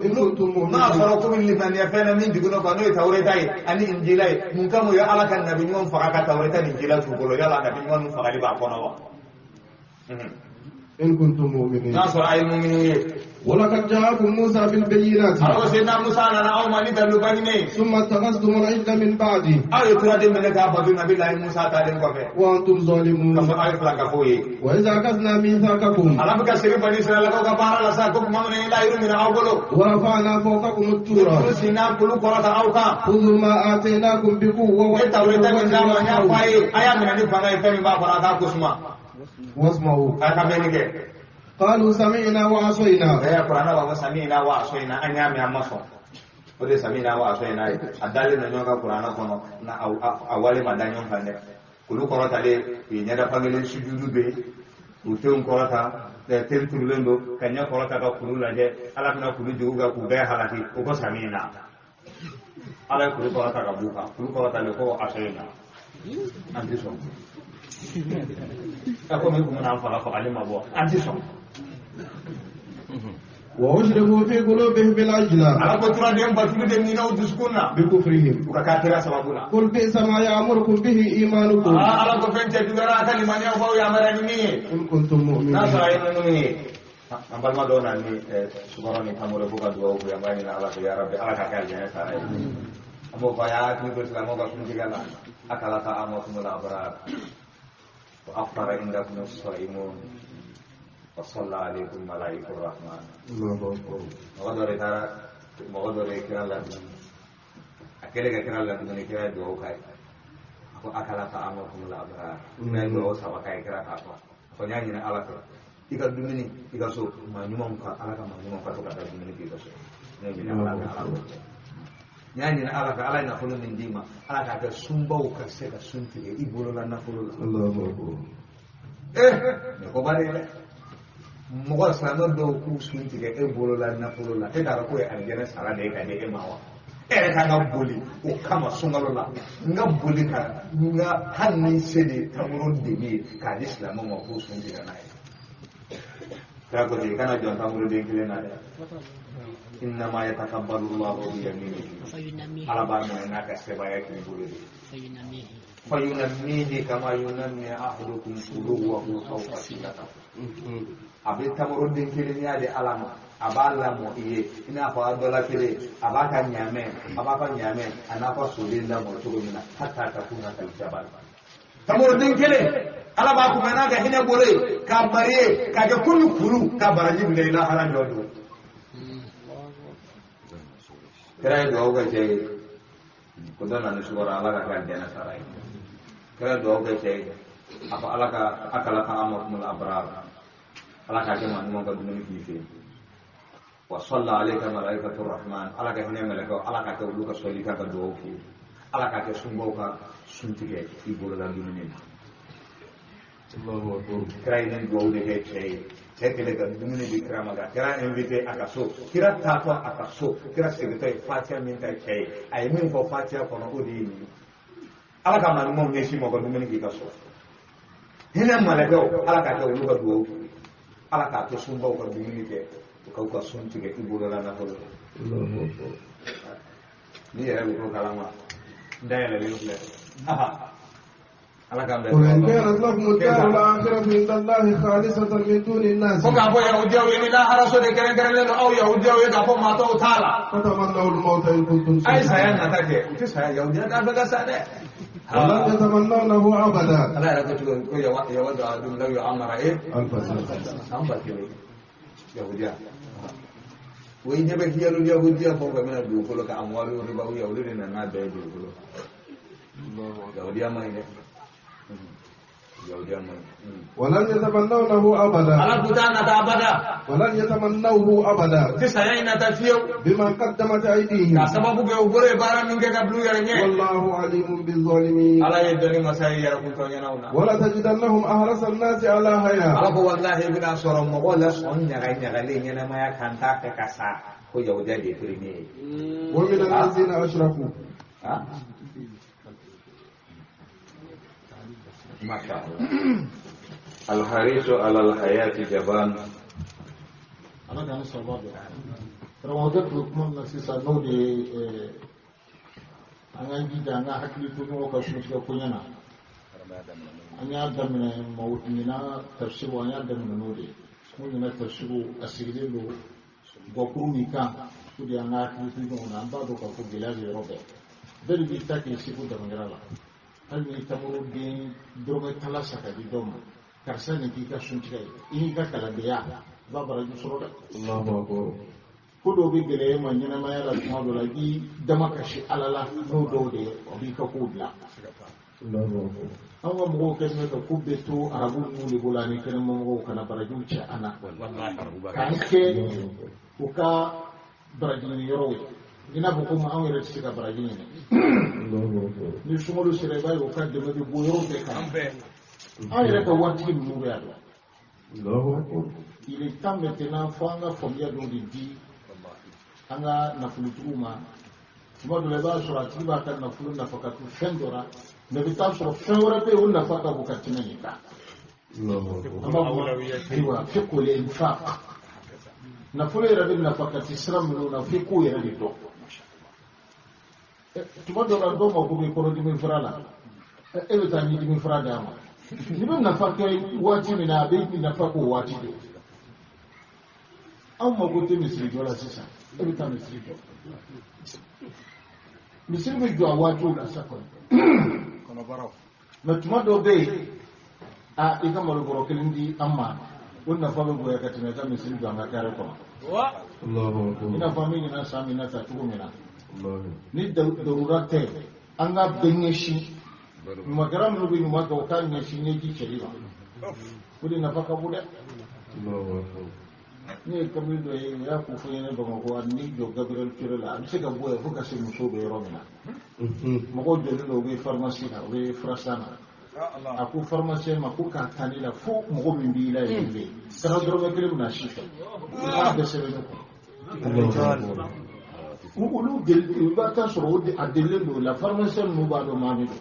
إن كنتم ما مؤمنين فرقوا من لمن يفعل من دقنا قانون توريتاي أني إنجيلاي من كم يا الله كان نبي يوم فقط توريتا إنجيلا تقولوا يا الله نبي يوم فقط يبقى إن كنتم مؤمنين ناصر أي المؤمنين ولقد جاءكم موسى بالبينات أو سيدنا موسى أنا أو مالي تلوباني ثم اتخذتم العجل من بعده أو يتراد من لك أبو نبي الله موسى تعلم كفه وأنتم ظالمون كفه أي فلان كفوي وإذا أخذنا ميثاقكم أنا بكسر بني إسرائيل لك وكبار لساكم من إلى يوم من أولو ورفعنا فوقكم الطور سينا كل قرة أوكا خذوا ما آتيناكم بقوة توريتا من زمان يا فاي أيام من أني فاي فاي ما فرقا كسمة واسمعوا أكمل قالوا سمعنا وعصينا ya Qur'ana ba samina wa asoina anya mi amaso ode samina wa asoina adale na nyoka Qur'ana kono na awale madanyo kande kulu korota le nyada pangele sujudu be uteun korota de tentu lendo kanya korota ka kulu laje ala kuna kulu juga ku ga halati ko samina ala kulu korota ka buka kulu korota le ko asoina anti so ako me kuma na fara fa alima bo anti so وأشربوا في قلوبهم بالعجل ala ko tura dem batu de ni no diskuna بكفرهم ka kafira sababuna قل بئس ما يأمركم به إيمانكم ala ko fente dugara ta limani o faw ya marani ni إن كنتم مؤمنين nasara ino ni ambal ma dona ni subarani tamore buka duwa ko ya bani ala ko ya rabbi ala ka ka jana sara amo fa ya ku ko islamo ka sun digala akala ta amakum al abrar wa afara indakum as-saimun wa salla alaykum malaikur rahman الله أكبر mogodore kira la akele ka kira la ni kira do kai ako akala ta amakum al abrar na do sawa kai kira ka ko nyanyi na ala ko ika dumini ika so ma nyuma ka ala ka ma nyuma ka to ka dumini ika so ne na ala ka ala nyanyi na ala ka ala na fulu min dima ala ka ka sumbau ka se ka sunti e ibolo la na fulu الله أكبر ne ko bare le mo sa no do ku sunti e ibolo la na fulu la e dara ko e aljana sara ne ka ne e mawa e ka ga boli o kama sungalo la nga boli ka nga hanni sede tamuro de ka islam mo ko sunti na ai ka ko de kana jon tamuro de kile na de inna ma yatakabbalu Allahu bi yaminihi ala bar mo na ka se baya ki boli fayunammihi kama yunammi ahadukum quluwahu fawqa silatahu abe tamuro de kile ni ade alama abala mo iye ina fa dola kile abaka nyame anapa sulilla mo to mina hatta takuna kal jabal tamuro de kile ala ba ku mana ga hina bore ka bare ka ga kullu kulu ka baraji bi la haran do kira do ga je ko dana ni suara ala ka jana sarai kira do ga je apa ala ka akala ka amakumul abrar ala ka ke man mo ga dum ni fi wa salla alayka malaikatur rahman ala ka hina malaka ala ka lu ka soli ka do fi ala ka ke sumbo ka suntige ibolo la dum ni الله أكبر kira ini go de ke saya kira ga dum ni bi kira maga kira invite akaso kira tato akaso kira segete fatia min ta ke ay min ko fatia ko no odi ni ala ka man mo ngeshi mo ko dum ni ka so hina malaka ala ka ke lu ka do ala ka to sumbo ko dum ni ke ko ka suntige ibolo la na ko الله أكبر ni era ko kalama ndayala le le aha ala ka be قل إن كانت لكم الدار الآخرة عند الله خالصة من دون الناس ko ka bo yahudiya ni la haraso de keren keren le au yahudiya ga bo ma to tala فتمنوا الموت إن كنتم ai صادقين saya nata ke itu saya yahudiya ka ga sa de ولن يتمنونه أبدا ala ra ko ya wa da dum la yu amara ألف سنة amba ke yahudiya wai ne ba hiyalu yahudiya ko ga mena du ko ka amwalu riba yahudiya na na da du ko yahudiya mai ne ولن يتمنونه أبدا ala kutana ta abada ولن يتمنوه أبدا ti saya ina ta fiyo بما قدمت أيديهم ka sababu be ugore bara min ke gablu yare nye والله عليم بالظالمين ala ye doni masai yara kun to nyana una ولا تجدنهم أحرص الناس على حياة ala ko wallahi bina soro mo ko la son nyaga nyaga le nyana maya kanta ke kasa ko yawda de firme ومن الذين أشركوا ha Masya Allah. Al-harisu alal hayati jaban. Ana kan sababu. Rawadat kuma na sisa no de angan gida nga hakili to no ka shi ga kunyana. Anya da mina mawutina tafsiru anya da mina no de. Mun na tafsiru asiri do gokuru mika to de anga hakili to no na ba do ka ko village robe. Dari bi ta ke shi ko da mangrala. Hal ni tamuru de droga tala saka di dom karsa ni ka sunti kai ini ka kala biya ba bara ju soro da Allahu akbar ko do bi gele man nyina ma yala kuma do lagi dama ka shi alala no do de obi ka ko bla Allahu akbar awa mo ko ne ka kubbe to arabu mu le bolani kana mo kana bara ju cha ana kan ke ko ka bara ju ni yoro ina bu kuma an yare ci ka bara ju ne ni sumolu sere bay o kadde be bo yoro be kan an yɛrɛ ka waati ninnu bɛ yan il est temps maintenant fo an ka faamuya dɔw de di an ka nafolotigi ma tuma dɔ la i b'a sɔrɔ a tigi b'a ka nafolo nafa ka to fɛn dɔ la mɛ i bɛ taa sɔrɔ fɛn wɛrɛ bɛ yen o nafa ka bon ka tɛmɛ nin kan an b'a fɔ ayiwa f'i k'o le infaq nafolo yɛrɛ bɛ nafa ka ti sira minnu na f'i k'o yɛrɛ de dɔn tuma dɔ la dɔw mako bɛ kɔnɔdimi fura la e bɛ taa ɲidimi fura d'a ma ni bɛ nafa kɛ waati min na a bɛ nafa k'o waati de anw mako tɛ misiri jɔ la sisan e bɛ taa misiri jɔ misiri bɛ jɔ a waatiw la sa kɔni mɛ tuma dɔw bɛ yen a i ka malo bɔrɔ kelen di an ma o nafa bɛ bonya ka tɛmɛ i ka misiri jɔ an ka kare kɔnɔ i n'a fɔ an bɛ ɲinan san min na ta cogo min na ni darura tɛ an ka bɛɛ ɲɛsin ɲumankɛla minnu bɛ ɲuman kɛ o k'a ɲɛsin ɲɛji cɛli ma o de nafa ka bon dɛ ne ye kabili dɔ ye o y'a ko fɔ ɲɛnɛ Bamakɔ ani n'i jɔ Gabriel Ture la a bɛ se ka bɔ yan fo ka se musow bɛ yɔrɔ min na mɔgɔw jɔlen don u bɛ pharmacie la u bɛ furasan na a ko pharmacien ma ko k'a ta ne la fo mɔgɔ min b'i la yen bɛ yen kana dɔrɔmɛ kelen bɛna si fɛ i b'a bɛɛ sɛbɛn ne kɔnɔ olu i b'a taa sɔrɔ a delilen don la pharmacien ninnu b'a dɔn maa min don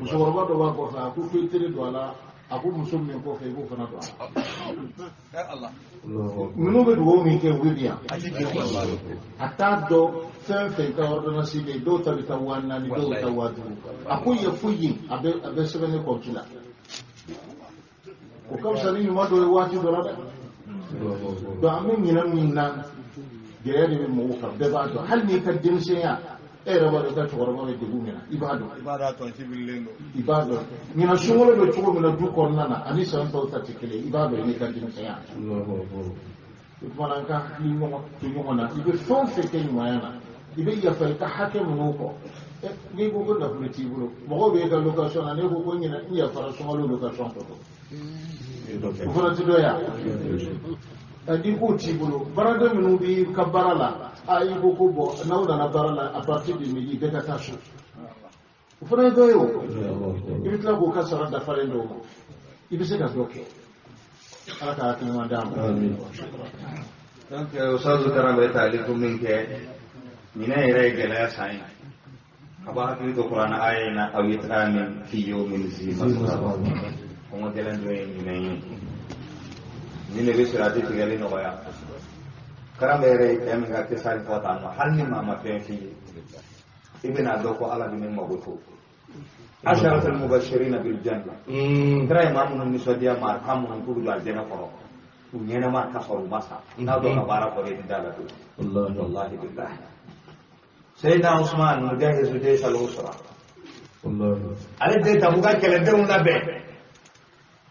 musokɔrɔba dɔ b'a kɔfɛ a ko ko i teri don a la a ko muso min kɔfɛ i b'o fana don a la minnu bɛ dugawu min kɛ u bɛ bi yan a t'a dɔn fɛn fɛn ka ordonnance bɛ yen dɔw ta bɛ taa 4,000 dɔw bɛ taa 5,000 a ko ye foyi ye a bɛ sɛbɛn ne kɔnti la o ka fisa ni ɲuman dɔ ye waati dɔ la dɛ donc an bɛ ɲinɛ min na gɛlɛya de bɛ mɔgɔw kan bɛɛ b'a dɔn hali n'i ka denmisɛnya e yɛrɛ b'a dɔn i ka cɛkɔrɔba bɛ degun min na i b'a dɔn i b'a dɔn ɲinan sunkalo bɛ cogo min na du kɔnɔna na ani san tɔw ta tɛ kelen i b'a dɔn i n'i ka denmisɛnya o tuma na an ka hakili to ɲɔgɔn na i bɛ fɛn o fɛn kɛ ɲumanya na i bɛ yafa i ka hakɛ minnu kɔ n'i ko ko nafolo t'i bolo mɔgɔw bɛ e ka location na n'e ko ko ɲinan n yafara sunkalo location kɔ o fana tɛ dɔ yan n'i ko t'i bolo baaraden minnu b'i ka baara la i ko ko bɔn n'aw nana baara la à partir de midi bɛɛ ka taa so o fana ye dɔ ye o i bɛ tila k'o ka sara dafalen dɔw ma i bɛ se ka dɔ kɛ ala ka hakili ɲuman d'a ma. donc Ustazu Kara bɛ taali ko min kɛ ɲinɛ yɛrɛ ye gɛlɛya san ye a b'a hakili to kuranɛ aya in na aw yit'amin fi yawmin zi masghaba kɔngɔ gɛlɛn dɔ ye ɲinɛ ye ni ne bɛ sirati tigɛli nɔgɔya karamɔgɔ yɛrɛ ye fɛn min ka kisari fɔ tan nɔ hali ni maa ma fɛn f'i ye i bɛna dɔn ko ala bɛ ne mago to asharatul mubashirina bil janna kira ye maa minnu nisɔndiya maa kan minnu k'u bɛ don alijɛnɛ kɔrɔ u ɲɛnɛma ka sɔrɔ u ma sa n'a dɔn ka baara fɔ de ni da la don wallahi billahi Sayyidina Usman mujahizu jaysh al-usra ale de Tabuka kɛlɛdenw labɛn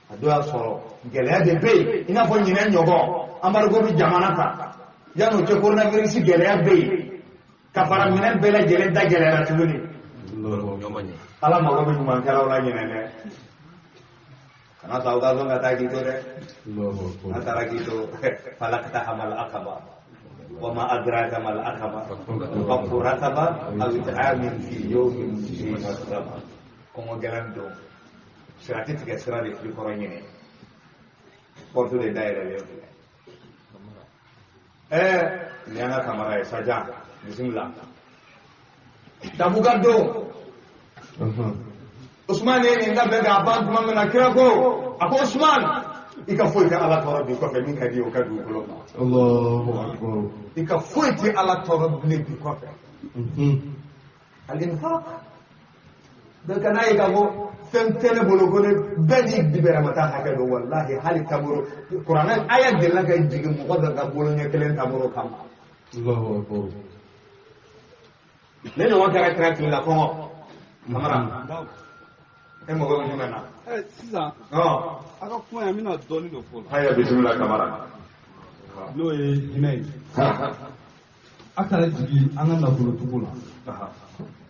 a dɔ y'a sɔrɔ gɛlɛya de bɛ yen i n'a fɔ ɲinɛ ɲɔgɔn embargo bɛ jamana kan yan'o cɛ coronavirus gɛlɛya bɛ yen ka fara minɛn bɛɛ lajɛlen da gɛlɛyara tuguni ala mago bɛ ɲumankɛlaw la ɲinɛ dɛ Mas tahu kalau nggak tahu gitu deh. Allahu akbar. Antara gitu, falakta hamal akaba. Wa ma adraka mal akaba. Fakku rakaba aw it'amin fi yawmin fi masrama. Kemudian dong. Serati tiga serah di orang ini. Portu de daerah dia. Ini anak kamera saja. Bismillah. Tak buka dong. Usman ini enggak beda apa cuma menakira ko. Aku Usman. Ika foi ka ala tora bi ko fe min ka di o ka du ko. Allahu akbar. Ika foi ti ala tora bi ko fe. Al-infaq. Daga nayi ka go fem tele bolo ko ne bedi dibera mata haka do wallahi hali taburo. Qur'an ayat de la ga jigi mo daga bolo ne kelen taburo kam. Allahu akbar. Nene wakara kira la ko. Kamara. Mo go ni mana. Sisan a ka kuma yan bɛna dɔɔnin dɔ fɔ Haya bismillah kamara. n'o ye hinɛ ye a kana jigin an ka nafolotigiw la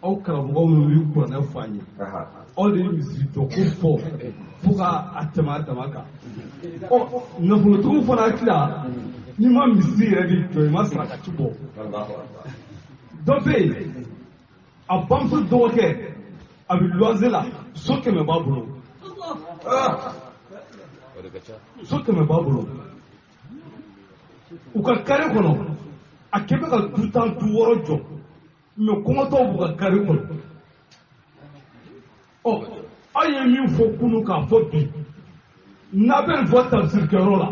aw karamɔgɔ minnu bɛ kuranɛ fɔ an ye aw de ye misiri jɔ ko fo ka tɛmɛ a dama kan nafolotigiw fana tila n'i ma misiri yɛrɛ de jɔ i ma sarakati bɔ dɔ bɛ yen a bamuso dɔgɔkɛ a bɛ luwanse la so 100 b'a bolo so 100 b'a bolo u ka kare kɔnɔ a kɛ bɛ ka du 10 du 6 jɔ mais kɔngɔtɔw b'u ka kare kɔnɔ aw ye min fɔ kunun k'a fɔ bi n'a bɛ nin fɔ tafsirikɛyɔrɔ la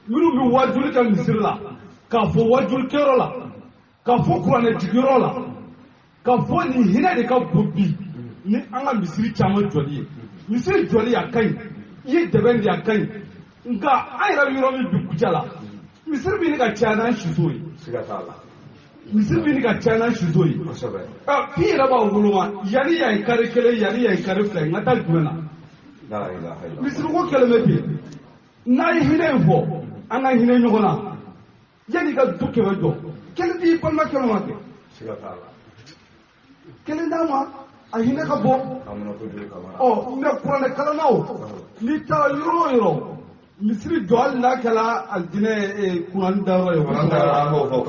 minnu bɛ wajuli kɛ misiri la k'a fɔ wajulikɛyɔrɔ la k'a fɔ kuranɛjigiyɔrɔ la k'a fɔ nin hinɛ de ka bon bi ni an ka misiri caman jɔli ye misiri jɔli a ka ɲi i ye dɛbɛn de a ka ɲi nka an yɛrɛ bɛ yɔrɔ min bi kuca la misiri bɛ ɲini ka caya n'an siso ye misiri bɛ ɲini ka caya n'an siso ye k'i yɛrɛ b'a woloma yanni yan kari kelen yanni yan kari fila n ka taa jumɛn na misiri ko kɛlen bɛ ten n'a ye hinɛ in fɔ an ka hinɛ ɲɔgɔn na yanni ka du 100 jɔ kelen t'i balimakɛ ma kɛ kelen d'a ma a hinɛ ka bɔ mais kuranɛkalannaw n'i taara yɔrɔ o yɔrɔ misiri jɔ hali n'a kɛra alijinɛ kuranni dayɔrɔ ye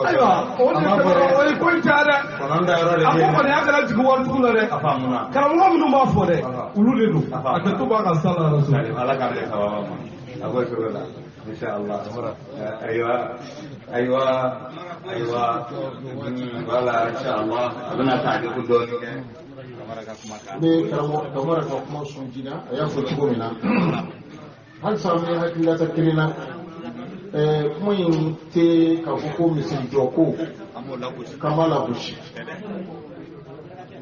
ayiwa o ye ko in caya dɛ a ko kɔni y'a kɛra jigi waritigiw la dɛ karamɔgɔ minnu b'a fɔ dɛ olu de don a kɛ to b'a ka sa la ala ka bɛn sababa ma a b'o cogo la inshallah ayiwa wala inshallah a bɛna taa di ko dɔɔnin kɛ ne kamara ka kuma sun jina a y'a fɔ cogo min na hali sa ne hakililata kelen na kuma in tɛ k'a fɔ ko misiri jɔ ko k'an b'a lagosi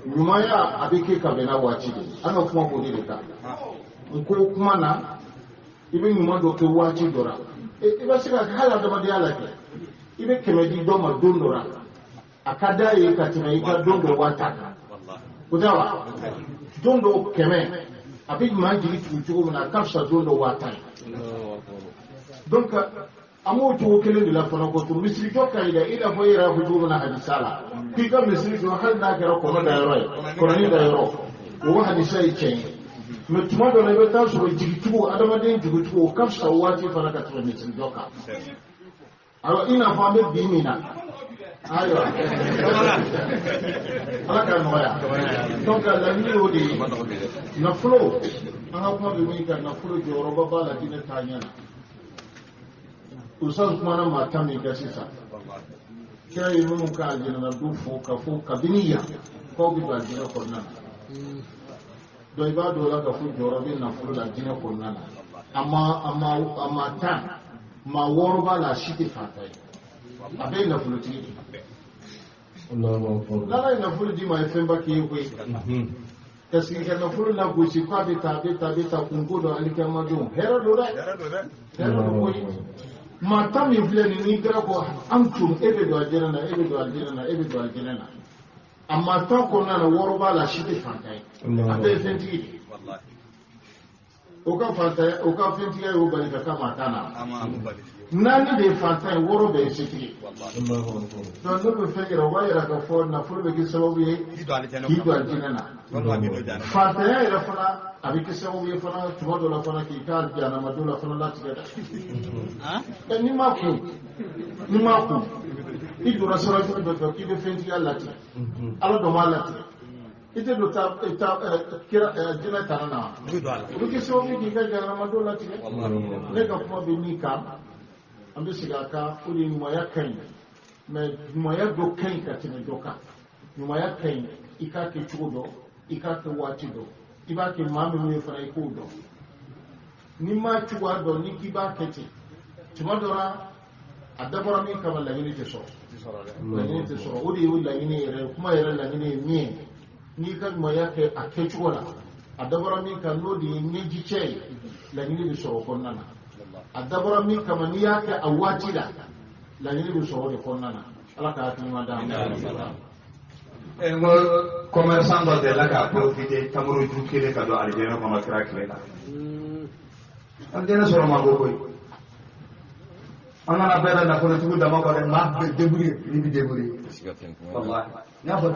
ɲumanya a bɛ kɛ ka bɛn n'a waati de an ka kuma k'o de kan n ko kuma na i bɛ ɲuman dɔ kɛ waati dɔ la i bɛ se ka hali adamadenya la kɛ i bɛ 100 di dɔ ma don dɔ la a ka d'a ye ka tɛmɛ i ka don dɔ 1000 kan o tɛ wa don dɔ 100 a bɛ ɲuman jigi tugu cogo min na a ka fisa don dɔ 1000 donc an b'o cogo kelen de la fana ko to misiri jɔ ka ɲi dɛ i n'a fɔ i yɛrɛ y'a fɔ cogo min na hadisa la k'i ka misiri jɔ hali n'a kɛra kɔnɔ dayɔrɔ ye kɔnɔni dayɔrɔ o hadisa ye tiɲɛ ye mais tuma dɔ la i bɛ taa sɔrɔ jigicogo adamaden jigicogo o ka fisa waati fana ka tɛmɛ misiri jɔ kan alors i n'a fɔ an bɛ bi min na ayiwa ala ka nɔgɔya donc laɲini y'o de ye nafolo an ka kuma bɛ min kan nafolo jɔyɔrɔba b'a la diinɛ taa ɲɛ na ustaz kumana maa tan min kɛ sisan kira ye minnu ka aljinɛna du fo ka fo kabini yan k'aw bɛ don aljinɛ kɔnɔna na donc i b'a dɔn o la ka fo jɔyɔrɔ bɛ nafolo la diinɛ kɔnɔna na a ma tan maa 6 b'a la a si tɛ fatan ye a bɛɛ ye nafolotigi de n'ala ye nafolo di ma ye fɛnba k'i ye koyi parce que ka nafolo lagosi k'a bɛ taa a bɛ taa kunko dɔ alikamadenw hɛrɛ don dɛ hɛrɛ don koyi maa tan min filɛ nin n'i kɛra ko an tun e bɛ don alijinɛ na e bɛ don alijinɛ na e bɛ don alijinɛ na a maa tan kɔnɔna na 6 b'a la si tɛ fatan ye a bɛɛ ye fɛntigi de o ka fɛntigiya y'o bali ka k'a maa tan na naani de ye fantan ye 6 bɛɛ ye setigi donc ne bɛ fɛn yɛrɛ o b'a yɛrɛ ka fɔ nafolo bɛ kɛ sababu ye k'i don alijinɛ na fantanya yɛrɛ fana abi ke sabu ye fana tuma do la fana ki ka jana ma do la fana la tiga da ni ma ku i do rasara ko be ko ki be fenti Allah ti ala do ma Allah ti ite do ta kira jina tarana du ke sabu ki ka jana ma do la tiga ne ka kuma be ni ka ambe siga ka uri mo yakan me mo do kan ka tine doka mo yakan ika ke chudo ika ke wati do iba ke mami mu fara iko do ni ma chuwa do ni kiba kete tuma dora adabara mi kama la yini te so la yini te so odi wu la yini re kuma yere la yini mi ni ka mo yake akechu wala adabara mi kan no di nyeji che la yini be so ko nana adabara mi kama ni yake awati da la yini be so ko nana ala ka tuma da ngo commerçant do de la ka profiter tamuru jukile ka do aljana ko makra klela aljana soro mango koy amana bela na ko tugu dama ko de ma deburi ni deburi wallahi na ba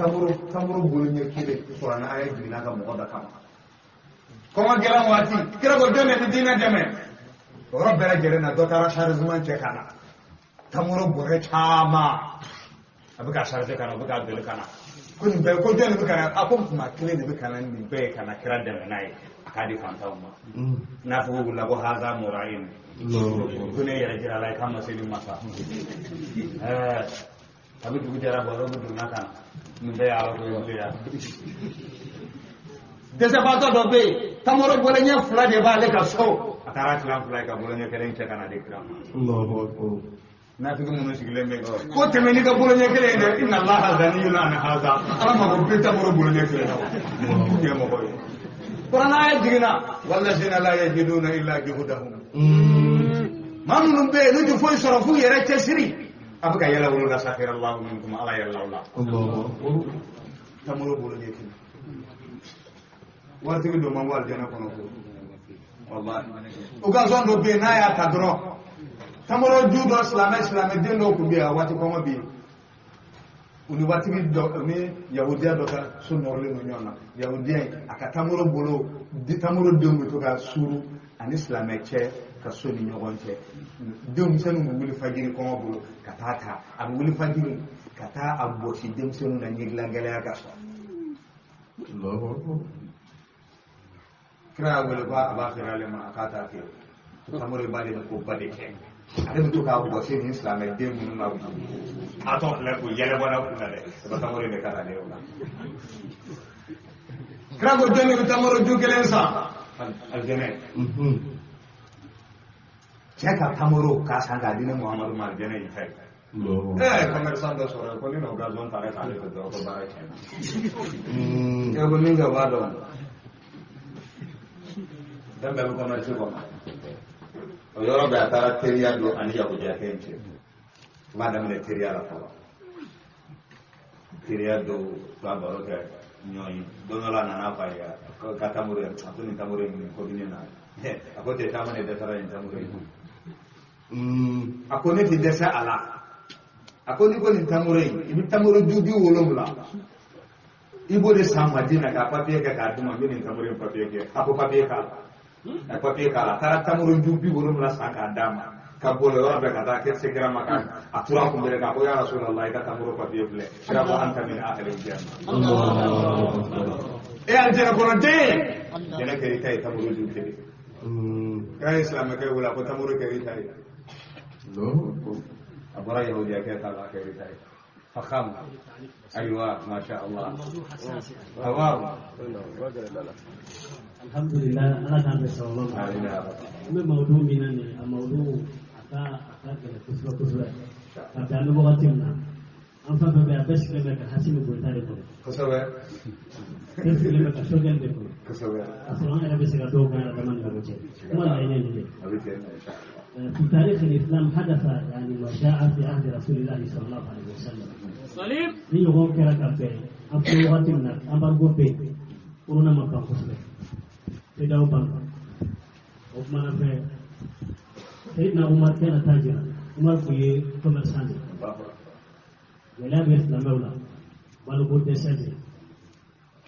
tamuru bulu nye kile ko na ay dina ka mo da kam ko ma gelam wati kira go deme de dina deme rabbana jerena do tara sharzman che kana tamuru bure chama abuka sharje kana abuka gele kana kun be ko jeni bukana akom kuma kile ne bukana ni be kana kira da nai akadi fanta umma na fu la go haza murain kun ya jira lai kama sai masa abi du jara baro du na kana mun be ala ko ya desa bato do be tamoro bolenya fula de ba le ka so atara tilan fula ka bolenya kelen te kana de kira Allahu akbar na fi mun sigile me ko temeni ka bolenya kele ne inna allaha ghaniyun an hadha ama ko pita moro bolenya kele ke mo ko qur'ana ay digina wallazina la yajiduna illa juhdahum mamnun be no fo sarafu yere tesri abuka yala wulu la sakhir allah minkum ala yalla allah allahu tamoro bolenya kele warti do man wal jana kono ko wallahi occasion do be na ya tadro tamoro judo islam de no ku biya wati ko mabi uni wati bi do ni yahudiya do ka sunno le no nyona yahudiya aka tamoro bolo di tamoro de mu to ka suru an islam che ka soni nyogon che dem senu mu wuli fajiri ko bolo katata am wuli fajiri kata abbo ci dem senu na nyigla gele ka so Allahu akbar kira wala ba abakhira le ma akata ke tamoro bale ko bade ke ale bi to ka ko se ni islam e dem mun na ato le ko yele bona ko na de ba tamoro ne kala le ona kra go demi tamoro jugelen sa al jene cheka tamoro ka sanga dine muhammadu mar jene yi fay commerçant do soro ko ni no gazon tare tare ko do ko bare chen e go ninga wado dambe ko commerce ko o yoro be atara teriya do ani ya ko jake nche madam ne teriya la ko teriya do ba baro ke nyoyi do no la na pa ya ko katamure atuni tamure ni ko dinena ako te tamane de tara en tamure ako ne ti desa ala ako ni ko ni tamure ibi tamure dubi wolomla ibo de samadina ka papier ka duma ni tamure papier ke ako papier ka papier kala tara tamuru dubi wolum la saka dama ka bolo yorbe kata ke sekira makan atura ko bere ka ko ya rasulullah ka tamuru papier ble shaba anta min ahli janna e aljana ko de dena keri tay tamuru dubi ka islam ka wala ko tamuru keri tay no abara yahudiya ka kala keri tay فخم ايوه ما شاء الله تمام الحمد لله انا كان بسولو ما موضوع منني الموضوع اتا كسره كان وقتنا ام فبا بس كما حسين بولتاري كسوه كيف لما تشوغل دكو كسوه اصلا انا بس كدو كان كمان غوچه ما يعني في تاريخ الإسلام حدث يعني وشاع في عهد رسول الله صلى الله عليه وسلم. صليب. ni yogo kera kape ampo wati na ambargo pe uruna maka khusle te daw ban o mana fe sayyidina umar kana tajira umar ko ye commerçant wala be islam wala wala ko te sadi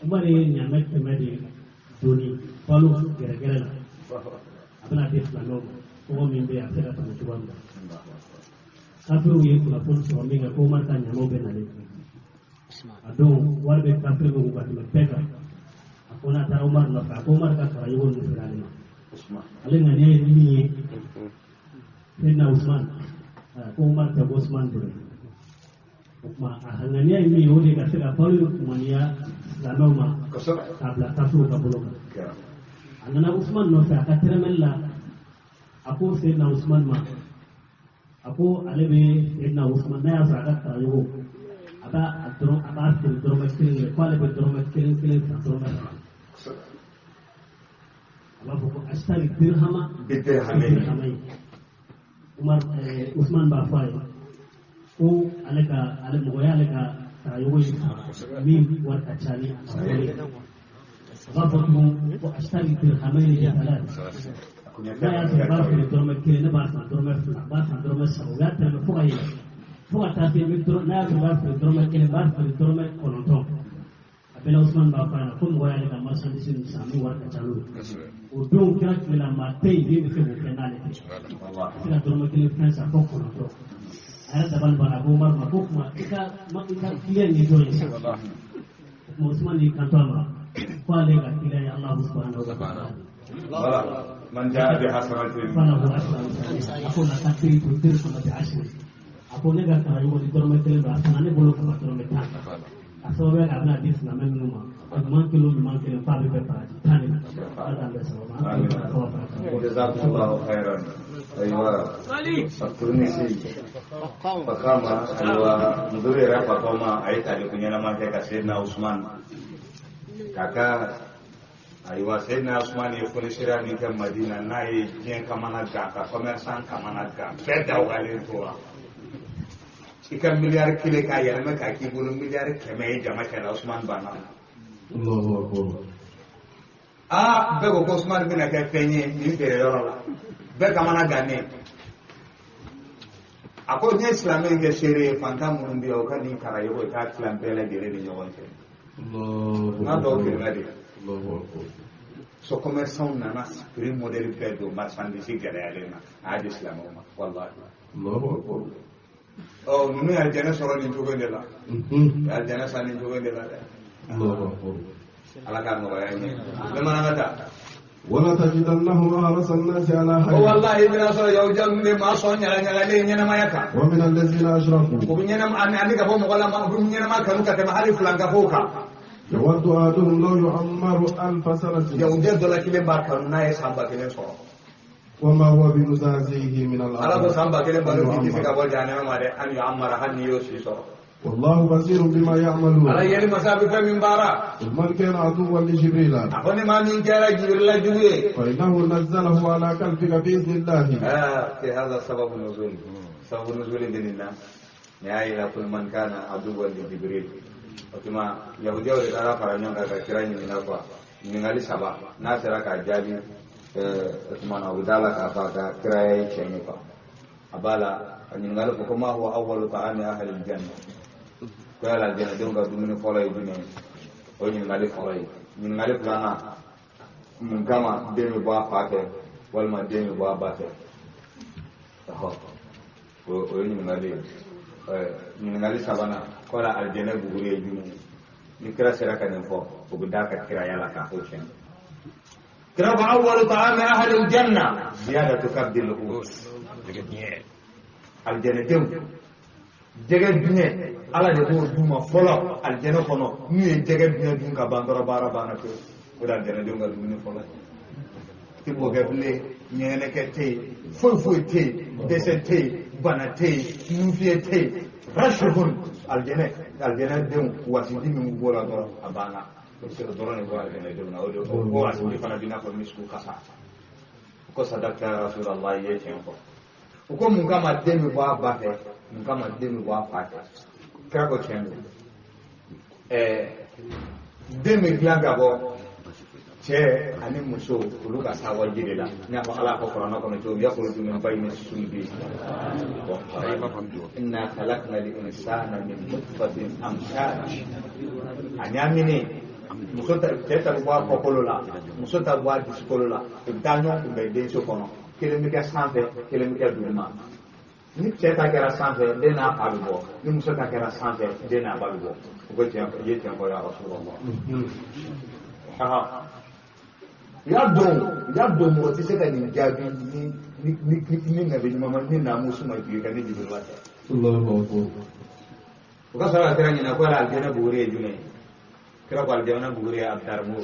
umar ye nyamet temedi doni falu gere-gere la abena di fulano ko min be afira tan tuwanda kafiru ye kula fon so min ga ko marka nyamo be na le adon warbe kafiru ko ga peka akona ta umar na ko marka karayo ni fulani ale ngani ni Sayyidina Usman ko Umar ta Usman dole kuma a hangania ni yodi ka sira falu kumania la noma kabla kafu ka boloka anana Usman no sa ka teremella ako Sayyidina Usman ma ako alebe Sayyidina Usman na ya sa ka tayo aba adro aba adro maskirin ko alebe adro maskirin adro maskirin aba ko ashtari dirhamain Umar Usman ba fay ko alaka mogoya alaka tayoyi min war kachani ba ko ko ashtari dirhamain ya salat la ya sabar fi dorma kile na ba dorma sawiya ta ko ay fo ta fi mitro na ya sabar fi dorma kile ba fi dorma kononto abela Usman ba fay ko mogoya alaka marchandise ni sami war kachani o don kira kila matei bi ke bu kenale kila dorma kile fransa ko kononto ada dabal bana ko mar ma ko ma ika kile ni do insha Allah Usman ni kantama ko ale ga kile ya Allah subhanahu wa ta'ala wala man jaa bi hasanatin falahu ashru aku la takri tutir ko bi ashru aku ne ga ta yo di dorma kile ba sanane bolo ko dorma ta asobe ga na dis na men numa man kilo pa be pa tani ada be so ma jazakumullahu khairan aywa At-Tunisi pakama aywa mudure ra pakama aita ni punya nama ke Sayyidina Usman kaka aywa Sayyidina Usman ye kulisira ni ke Madina nae kien kamana ga ka commerçant kamana ga beda wale toa ikan miliar kile ka yalma ka ki bulu miliar keme jama kana Usman bana Allahu akbar bego ko Usman bina ka penye ni tere yoro la be kamana gane ako nye islamin ke shere fantam mun bi o kadi karayo ko ta islam pele gere ni nyawon te Allahu na do ke ngadi Allahu akbar so commerçant na nas prix modèle pedo marchandise gere alena adi islam o wallahi Allahu akbar oh nunu ya jana soro ni jogo de la ya jana sa ni jogo de la Allahu akbar ala ka no bayani le manata wala tajidannahum ahras an-nas ala hayy wallahi bila soro yaw jam ne ma so nyala nyala le nyana mayaka wa min allazina ashraku ko nyana ani ka bo mo wala ma ko nyana ma kanu ka te mahali fulan ka foka yawaddu ahaduhum law yu'ammaru alf sanatin yaw jaddo la kile ba kanu na samba kile so وما هو بمزازيه من الأرض ala ko samba kile ba do ki ka bo jana ma de an yu'ammara han yosi so والله بصير بما يعملون ala yeli masabi fa min bara من كان عدوا لجبريل afone ma min kera jibril la juwe فإنه نزله على قلبك بإذن الله في هذا سبب النزول سبب النزول ديننا يا إلى كل من كان عدوا لجبريل وكما يهوديا ورجالا فرانيون كاكيرا نينافا ningali sabah nasira ka jadi Uthman Abdallah ka fa kirai cheni pa abala ningali ko kuma huwa awwalu ta'ami ahli aljanna ko ala janna donga dumuni folay dune o ningali folay ningali plana mun kama demi ba fate walma demi ba bate o ningali sabana ko la aljanna bugure dune ni kira sira kan fo ko budaka kira yala ka ko chen kira ba awwalu ta'ami ahli aljanna ziyadatu kabdil hus aljanna dem jege dunye ala de ko duma folo aljanna kono ni jege dunye dun ka bandora bara bana ko ko aljanna dem ga dunye folo ti bo gable nyene ke te fo te dese te bana te nufie te rashhun aljanna dem wasi dimi bola do abana ko sero dorone ko aljanna dem na o ko wasi fana bina ko misku kasa ko sadaka rasulullah ye tempo uko mun kama demi bo abate mun kama demi bo apate kako chendo demi glanga bo che ani muso kuluka sawa jirila nya ko ala ko korona ko to ya ko min bayni sulbi inna khalaqna lil insana min nutfatin amshaj anyamini muso ta bɔ kɔkolo la muso ta bɔ dusukolo la u bɛ taa ɲɔgɔn kunbɛn denso kɔnɔ kelen bɛ kɛ sanfɛ kelen bɛ kɛ duguma ni cɛ ta kɛra sanfɛ den n'a fa bɛ bɔ ni muso ta kɛra sanfɛ den n'a ba bɛ bɔ u ko tiɲɛ i ye tiɲɛ fɔ ya Rasulullah y'a dɔn mɔgɔ tɛ se ka nin jaabi ni nabi ɲuman ni naamusu ma jigin ka ni Jibril tɛ o ka sɔrɔ ka kira ɲininka ko aljana buguri ye jumɛn ye kira ko aljana buguri ye abdarmu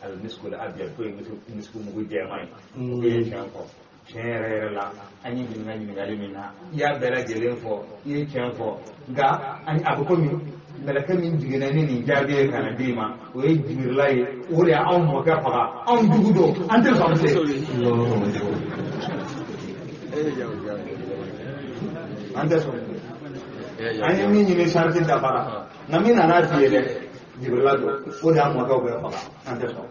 almiskul abyad ko ye misku mugu jɛman ye o ye tiɲɛ fɔ tiɲɛ yɛrɛ yɛrɛ la an ye ɲininkali min na i y'a bɛɛ lajɛlen fɔ i ye tiɲɛ fɔ nka a bɛ komi mɛlɛkɛ min jiginna ni nin jaabi ye ka na d'i ma o ye Jibirila ye o de y'anw mɔkɛ faga anw jugu don an tɛ sɔn se an tɛ sɔn an ye min ɲini sariti dafara nka min nana f'i ye dɛ Jibirila don o de y'an mɔkɛw bɛɛ faga an tɛ sɔn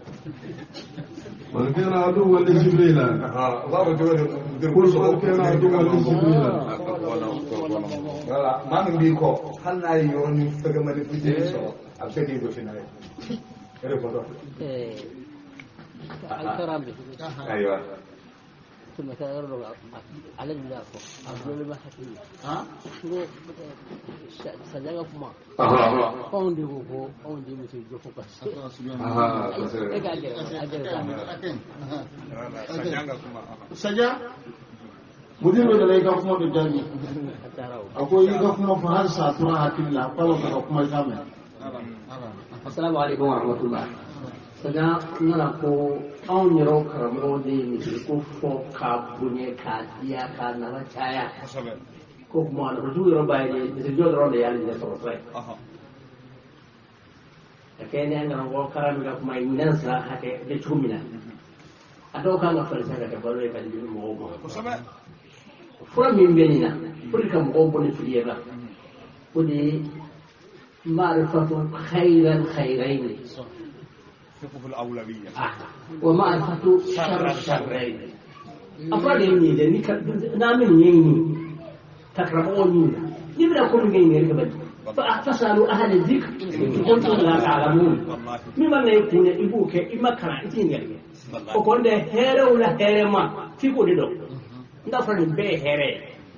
وكان عدوا لجبريل وكان عدوا لجبريل maa min b'i kɔ hali n'a ye yɔrɔnin fɛgɛmani fitinin sɔrɔ a bɛ se k'i gosi n'a ye o de fɔtɔ ayiwa ثم كان يرد على الناس أقول ما حكي شو سجانا فما أون دي بوكو أون دي مثل جوفو بس سجا مدير ولا يقف ما بيجاني أقول يقف ما فهذا ساتورا حكي لا قالوا يقف ما يكمل السلام عليكم ورحمة الله Saga nana ko anw yɛrɛw karamɔgɔw de ye misiri ko fɔ k'a bonya k'a diya k'a nana caya ko kuma na olu yɔrɔ b'a ye misirijɔ dɔrɔn de y'ale ɲɛ sɔrɔ tɔ ye a kɛ ne an karamɔgɔ kara min ka kuma ye ɲinan sira hakɛ bɛ cogo min na a dɔw kan ka falisa ka kɛ balo ye ka di mɔgɔw ma fura min bɛ nin na pour que ka mɔgɔw bɔ ni fili ye la o de ye ma'rifatu khayran khayrayn ومعرفة شر الشرين أفراد يميني نامن يميني تكرموني نبدأ كل جيني ركبت فأسألوا أهل الذكر كنتم لا تعلمون مما يكون إبوك إما كان إتيني وكون ده هيرة ولا هيرة ما في كل دو نفرد بيه هيرة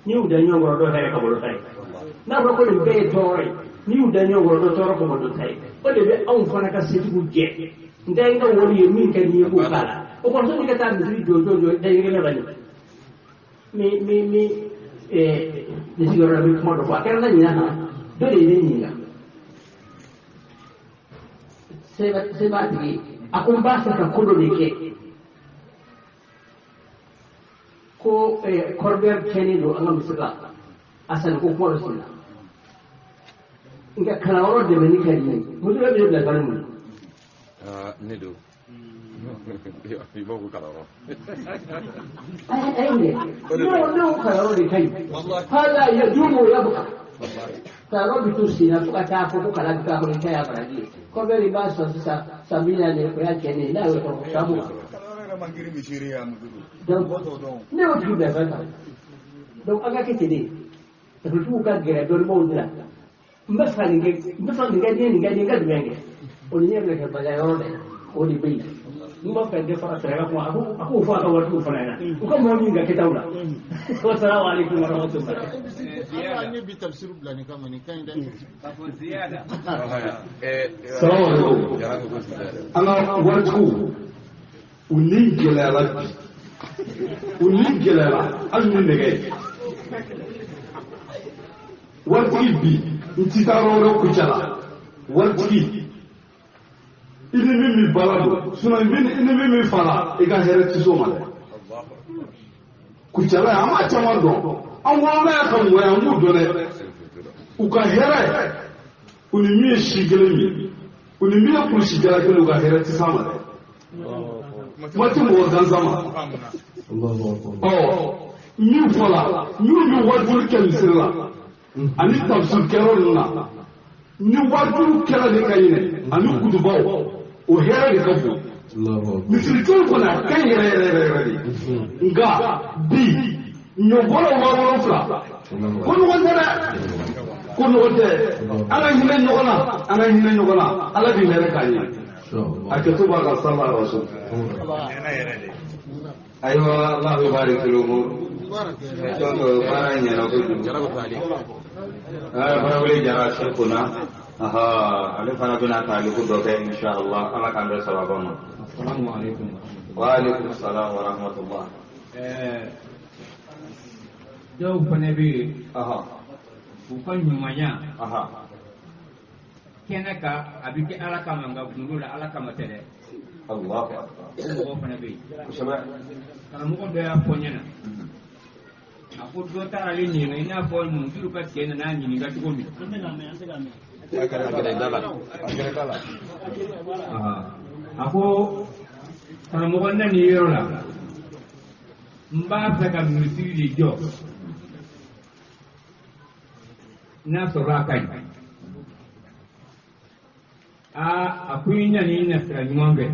نيو دنيو غردو هيرة كبولو تاي نفرد كل بيه توري نيو دنيو غردو تورو كبولو تاي ودي بيه أنفانا كسيتكو جي ndai nga woni ye min kan ye ko kala o ko so ni ka ta mi jojo dai ngi na bani mi ni sigara mi ko do fa kan na nya ha do le ni nga se ba di akon ba sa ka ko do le ke ko korber keni do anga misira asan ko ko do sina nga kala woro de ni kan ni mu do be da kan mu Nedo. Di bawah kalau. No kalau di kayu. Hala ya jumu ya buka. Kalau betul na kata aku kalau kita boleh kaya beragi. Kau beri bahasa sambil ni kaya kene na itu kamu. Kalau manggil misiri yang dulu. Ne waktu biasa kan. Dong agak kecil ni. Tapi bukan gaya dormo dia. Mbak ni kan dia. Oninya mereka belajar orang ni bayi. Mungkin pendek faham terang aku faham waktu faham. Bukan mau ni kita ulah. Wassalamualaikum warahmatullahi wabarakatuh. Ini bitafsir belani kamu ni kan dan. Assalamualaikum. Ana wajku unin gelala azumin dege. Wajki bi ntitaro kuchala. Wajki ini min balado suna ini min fara i ka hɛrɛ ti so ma dɛ kucala an ma caman dɔn an wɔɔrɔ ya ka mɔgɔya an b'u dɔn dɛ u ka hɛrɛ u ni min ye si kelen ye u ni min ye kulusi jala kelen u ka hɛrɛ ti s'a ma dɛ kuma ti mɔgɔ gansan ma min fɔla n'u bɛ wajulu kɛ misiri la ani tafsir kɛyɔrɔ ninnu na ni wajulu kɛra de ka ɲinɛ ani kutubaw o hɛrɛ de ka bon misiridenw fana ka ɲi yɛrɛ de nka bi ɲɔgɔnw b'a wolonfila ko ɲɔgɔn tɛ dɛ ko ɲɔgɔn tɛ an ka hinɛ ɲɔgɔn na ala b'i hɛrɛ k'a ɲɛ أكتبها قد صلى الرسول أيوة الله يبارك في الأمور فنولي جرى شيخنا ألفنا بنا تعليق دوكي إن شاء الله أنا كان بسببنا. السلام عليكم. وعليكم السلام ورحمة الله. Jauh penebi, bukan nyumanya. Kenapa? Abis ala kama nggak dulu lah ala kama tede. Allah. Bukan penebi. Sebab kalau mungkin dia punya na. Aku dua tahun ini apa mungkin lupa kena nanya ni kat kami. Aku kalau mungkin ni orang, mbak saya kan mesti dijawab. Na sorakai akwai nyani na siranyumange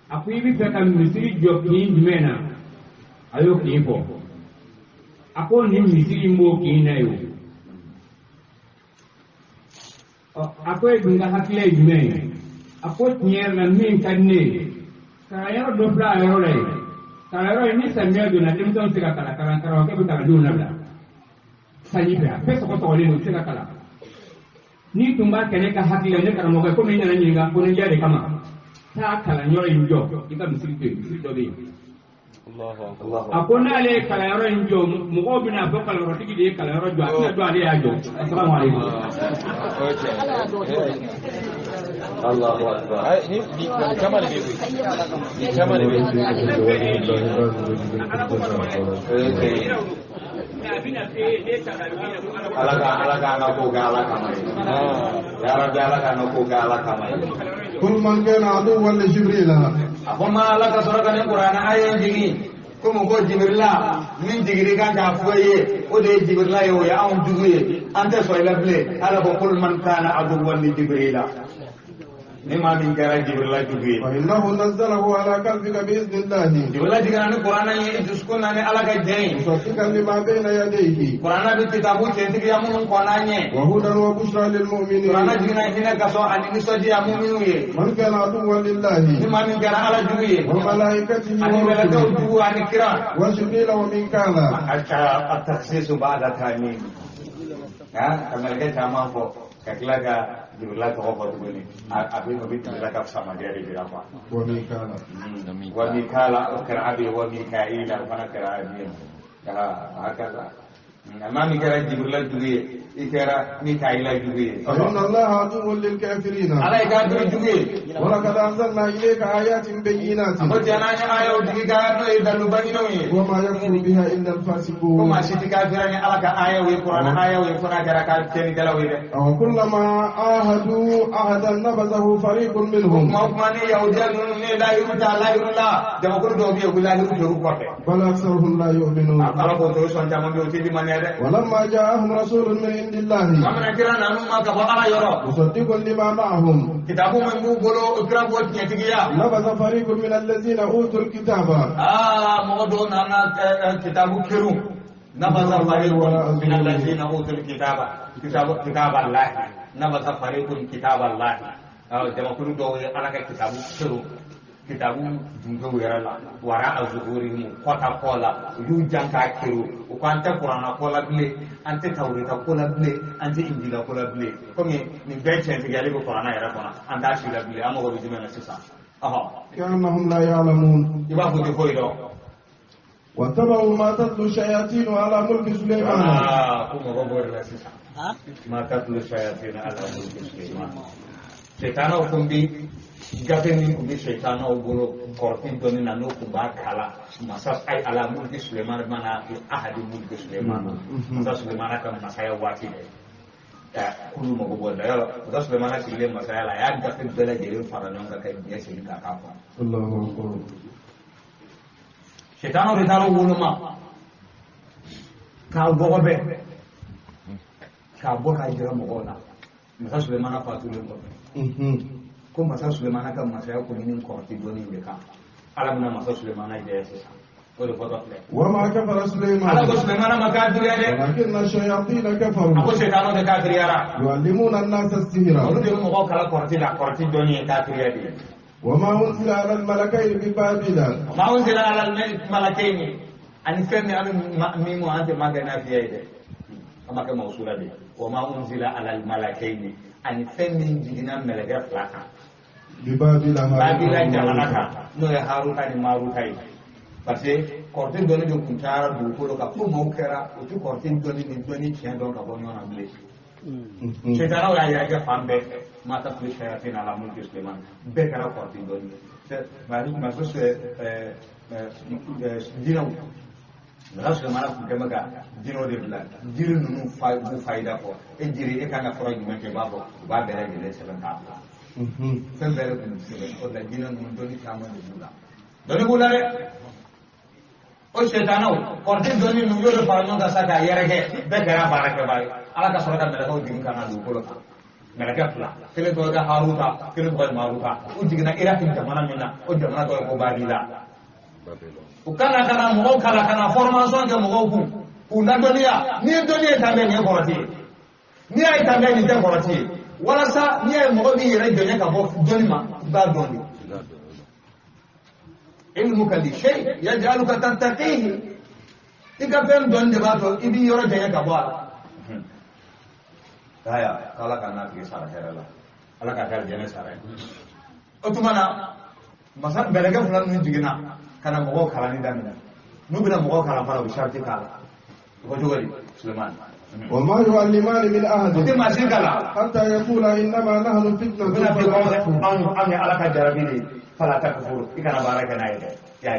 akwai bi feka misiri jokin jumena ayo kipo ako ni misiri mo kina yo akwai dunga hakile jumena ako nyer na min kanne kaya do bla ayo le kaya ni samia do na timton sika kala kala kala ke butala do na bla sanyiba pesa ko tole no sika kala ni tumba kene ka hakile ne karamo ko min na nyinga ko ne jare kama ta kala nyoro injo ika misiri do be Allah akona le kala yoro injo mo bina ko kala ro tigi de kala yoro jo na do ale ajo assalamu alaikum Allahu akbar ay ni kama ne كل من كان عدوا لجبريل أفما لك سرقة القرآن آية جيجي كم هو جبريل من جبريل كان جافوي ودي جبريل يو يا أم جوي أنت سوي لبلي على كل من كان عدوا لجبريل نما من كان جبريل جوي وإنه نزله على قلبك بإذن الله جبريل جيجي القرآن يجسكون أنا على كجين مصدقا لما بين يديه القرآن بكتابه تنتهي يوم القرآن وهدى وبشرى للمؤمنين القرآن جينا هنا كسر أن نسجي المؤمنين من كان عدوا لله نما من كان على جوي وملائكته وجبريل وميكال التخصيص بعد تامين كما كان جامع فوق كلاga Jibril ko ko tuguni abi no bitu laka sama dia di berapa wa mikala karabi wa mikaila wa karabi ya hakala ما ميكالا جبريل جوي إكرا ميكايلا جوي إن الله عدو للكافرين على كافر جوي ولقد أنزلنا إليك آيات بينات أقول جانا آية ودي كافر يدلوا بينهم وما يكفر بها إلا الفاسقون وما شتى كافرين على كآية ويقرأ آية ويقرأ كذا كافرين دلوا أو كلما عاهدوا عهدا نبذه فريق منهم ما من يهوديان لا يرجع لا يرلا جم كل دوبي يقول لا يرجع بل أكثرهم لا يؤمنون أقرأ كتير سانجا من بيوتي من ولما جاءهم رسول من عند الله مصدق لما معهم كتاب من بولو اقرا بوتيا نبذ فريق من الذين اوتوا الكتاب مودون انا كتاب كيرو نبذ فريق من الذين اوتوا الكتاب كتاب الله نبذ فريق كتاب الله جما كل دو انا كتاب كيرو kitabu dungo werala wara azuhurihim kota kola yujanka kiru ukanta qur'ana kola bile ante tawrita kola bile ante injila kola bile komi ni beche ndigale ko qur'ana yara kona anta shila bile amo ko bijima sisa aha كأنهم لا يعلمون ibabu de foido واتبعوا ما تتلو الشياطين على ملك سليمان كما غبور لا سisa ما تتلو الشياطين على ملك سليمان setana ukumbi gafe min kumbi shaytana ubolo kortin doni na no kumba kala masas ay ala mulki Sulaiman mana fi ahadi mulki Sulaiman masas Sulaiman kan masaya wati ta kulu mo go da yo masas Sulaiman sile masaya la ya gafe bela jere faranon ka kai ya sile ka kafa Allahu akbar shaytana ritaro wuluma ka gobe ka boka jira mo gona masas Sulaiman fatule mo ko masa Sulaiman kan masa ya ko nin korti doni be kan ala buna masa Sulaiman ya sisa ko foto وما كفر ala سليمان ko Sulaiman ma kafir ya de ولكن الشياطين كفروا ako shaytanu de kafir yara يعلمون الناس السحر olu de mo kala korti doni kafir ya de وما أنزل على الملكين ببابل ma unzila ala al-malakaini an fenni am mimu ante magana fiye de kama ka mausula de wa ma unzila ala al-malakaini an fenni jigina malaka flaka ببابل babila jamanaka no ya haruta ni maruta yi parce que korte doni de kuntara du ko ka ko mo kera o tu korte doni ni doni tiens donc ka bonyo na ble shaytanu ya ya fambe mata plus shayatin ala mulki Sulaiman be kara korte doni c'est ma so se dino rasul mana ku kema ga dino de bla diru nu bu faida ko e jiri e kana foro ni meke babo ba bere ni le seben ta fen bere ku seben ko la dino nu doni kama de bula doni bula re o shaytanu korte doni nu yo de parno da saka yerege be kara baraka bai ala ka soro ka mele ko din kana du ko ka mele ka pla kele to ga haruta kele to maruta o jigina ira tin jamana minna o jamana to ko babila ukana kana mo kala kana formation ke mo ku kuna dunia ni dunia tambe ni korati ni ay tambe ni te korati wala sa ni ay mo bi yere dunia ka bo donima ba doni ilmuka li shay yaj'aluka tattaqihi ika fen don de ba to ibi yoro dunia ka bo daya kala kana ki sara herala ala ka kala jene sara otumana masa berega fulan ni jigina kana mogo kalani damina nubina mogo kalan fara bisharti kala ko jogori Sulaiman وما يعلمان من أحد ما سيكلا حتى يقول إنما نحن فتنة بنا في أمي على كجربيني فلا تكفر إكنا باركنا يا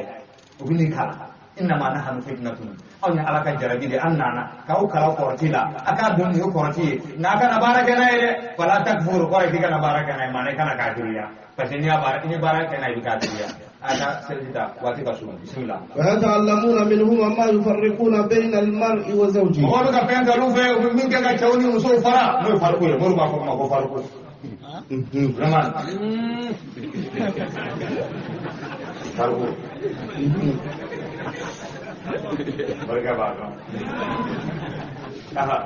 وبني كلا إنما نحن فتنة أمي على كجربيني أننا كأو كلا كورتيلا أكاد دوني كورتي ناكنا باركنا فلا تكفر كوري إكنا باركنا ما نكنا كافريا فسنيا ini barakan ay bikatiya ada selita wati basum bismillah ويتعلمون منهما ما يفرقون بين المرء وزوجه ko ka pen ka rufe min ka chawni muso fara no farko ye moru ba ko ma ko farko raman farko barka ba aha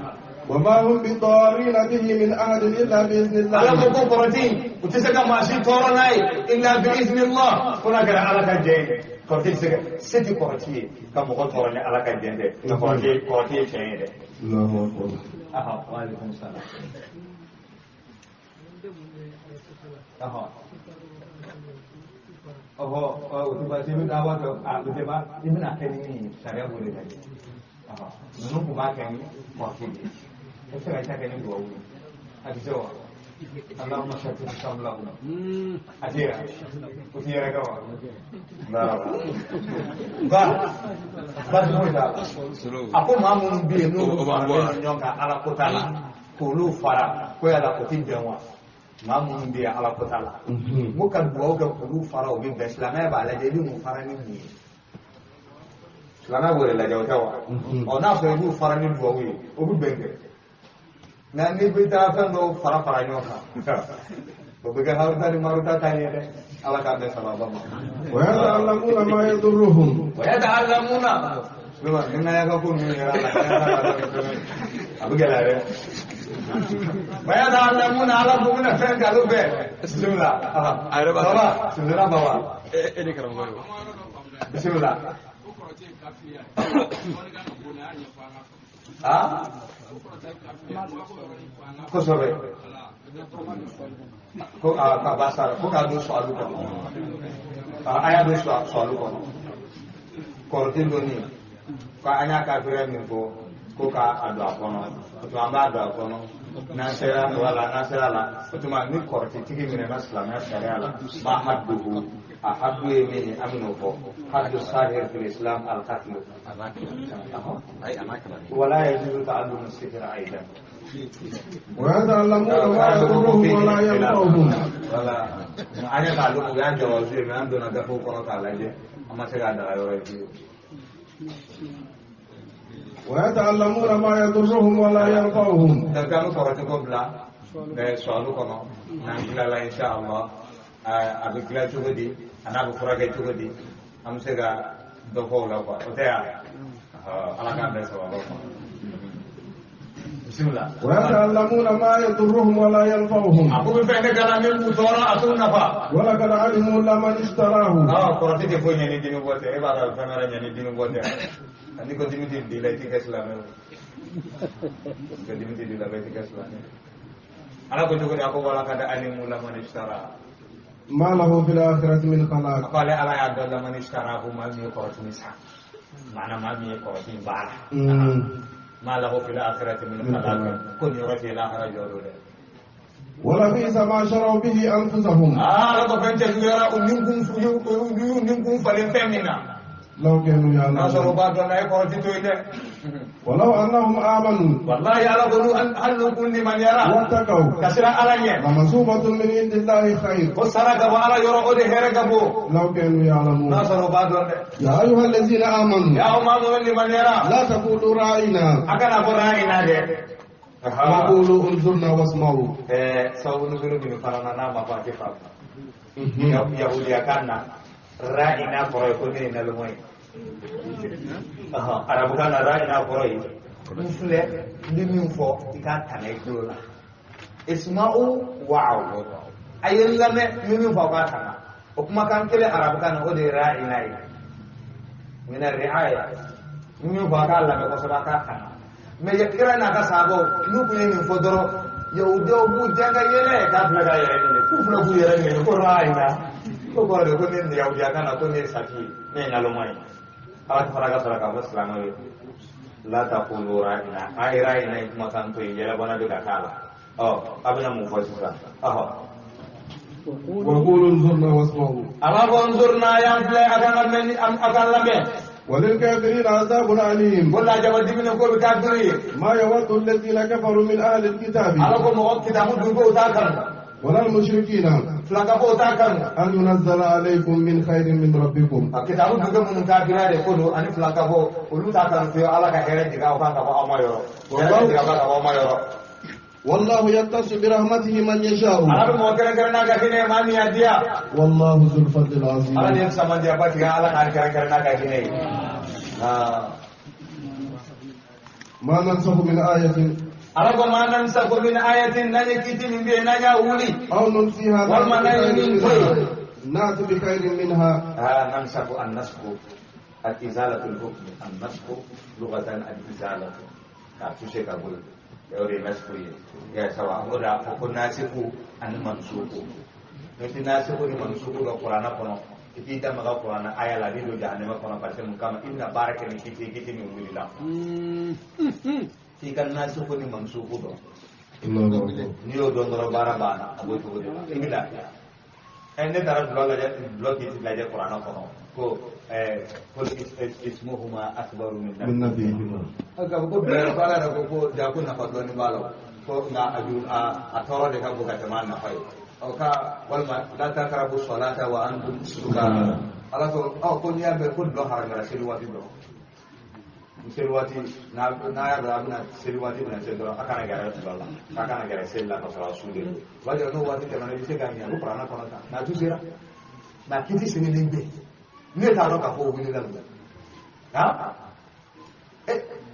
وما هم بضارين به من أحد إلا بإذن الله على كوكو كورتين وتسكا ماشي تورناي إلا بإذن الله كنا كنا على كجين كورتين سيتي كورتين كم هو تورناي على كجين ده كورتين شيء ده الله أكبر أها وعليكم السلام أها وتبغى تبي دعوة وتبغى إبن أكلمني سريع بقول لك نحن بما كان كورتين Saya cakap ini dua ulu. Ada jawab. Allahumma syafir samlahu. Ada. Utiara kau. Nah. Bah semua. Aku mahu membiar nyongka ala kota la. Kulu fara. Kau ala kota jawa. Mahu membiar ala kota la. Muka dua orang kulu fara obi bersama bala jadi mu fara ni. Selama boleh lah jauh-jauh. Oh nak sebut fara ni dua ulu. Obi bengke. Nanti kita akan do fara nyoka. Beberapa hari tadi maruta tanya deh, ala kade sama bapa. ويتعلمون ما يضرهم ويتعلمون. Sebab ini yang aku pun ni ala kade. Abu gelare. ويتعلمون ala bumna fen kalau be. Bismillah. Ada bawa. Bismillah bawa. Ini kerana baru. Bismillah. Ah? Ko sobe ko ka basar ko ka do soalu ko aya do soalu ko tin do ni ka anya ka fere mi ko ka ado akono to amba ado akono na sera la to ma ni ko ti tigi mi na islam na sera la ma haddu ahaddu min amnu ko haddu sahir fil islam al qatl wala yajuzu ta'allum as-sihr aidan ويتعلمون ما يضرهم ولا ينفعهم wala anya ta'allum ya jawazi me ando na dafo ko ta laje amma sega da ayo yi ويتعلمون ما يضرهم ولا ينفعهم daga ko ko ko bla be soalu ko no nan la insha Allah abi kila chugodi ana ko fura ke chugodi am sega do ko la ko te ya ala ka be so ba bismillah wa yata'allamuna ma yadurruhum wa la yanfa'uhum aku be fende gala min bu tora atun nafa wala kad alimu laman ishtarahu ko rati ko nyani dinu bote e ba ga famara nyani dinu bote ani ko dinu di la ti islam ko dinu di la ti islam ala ko jogo ako wala kad alimu laman ishtara ma lahu fil akhirati min khalaq qala ala ya dalla man ishtarahu ma mi ko rati misa mana ma mi ko rati bala ما له في الآخرة من خلاق كن يرى في الآخرة جوروده ولا بئس ما شروا به أنفسهم رب فانت يرى منكم فلن فهمنا لو كانوا يعلمون ما شروا بعض لا يقول تيتويته ولو أنهم آمنوا والله يرى قلوا أن كل من يرى واتقوا كسر عليه لمثوبة من عند الله خير وسرق وعلى يرى قد هرقبوا لو كانوا يعلمون ما شروا بعض يا أيها الذين آمنوا يا أمام من يرى لا تقولوا رأينا أكن أقول رأينا ده وقولوا انظرنا واسمعوا سوف نزل من فرنا ما فاتفا يهودي كنا رأينا فريقوني نلمي Arabu kana ra'ina qorai mufle limin fo ika tanay dola isma'u wa'u ayellame limin fo ka tana o kuma kan kele arabu kana o de ra'ina yi min ar-ri'aya limin fo ka Allah me ko sabaka kana me yakira na ka sabo lu ku limin fo doro yahudi o bu janga yele ka flaga yele ne ku fla bu yele ne ko ra'ina ko ko de ko ne yahudi kana ko ne saki ne nalomai ala faraga saraka muslimu la taqulu ra'ina ay ra'ina makan to yela bana de kala abina mu fasisa wa qulu anzurna wasma'u ama anzurna yang ble akan lambe walil kafirin azabun alim wala jabadi min ko be kafiri ma yawaddu alladhina kafaru min ahli alkitabi ala ko mo kitabu dugo utakan wala almushrikina flaka ko utakan an yunazzala alaykum min khairin min rabbikum kitabu dugo mun kafira de ko ani flaka ko utakan fi ala ka here diga o kan ka ba amayo wallahu diga ka ba amayo wallahu yattasu bi rahmatihi man yasha'u ala mo kere kere na ka hine mani adia wallahu zul fadlil azim ala ne sama dia ba diga ala ka kere kere na ka hine ma nansahu min ayatin alago manan sa ko min ayatin nanya kiti min be nanya uli aw nunsiha wal manay min na'ti bi khairin minha nansaku an-nasbu al-izalatu al-hukm an-nasbu lughatan al-izalatu ka tushe ka bul yore nasbu ya sawa oda ko nasiku an-mansuku nti nasiku ni mansuku do qur'ana kono kita maga qur'ana aya la do jahannama kono parce que kama inna baraka ni kiti ni ulila ikan nasi ko ni mamsuku do ni o don doro bara bana abo to do imila enne dara blog la Qur'an ko ismuhuma akbaru min nabiyihima aka ko bere bala ko jaku na fatwa ni balo ko na aju a toro de ka buka taman na fay o ka walma la taqrabu salata wa antum sukara ala to ko ni ambe ko do haram ra selu wati do selwati na ya da abuna selwati na selo akana gara Allah akana gara sella ko sala sude wajo no wati kana ni sega ni ko prana kono ta na tusira na kiti sini limbe ne ta ro ka ko wini la ha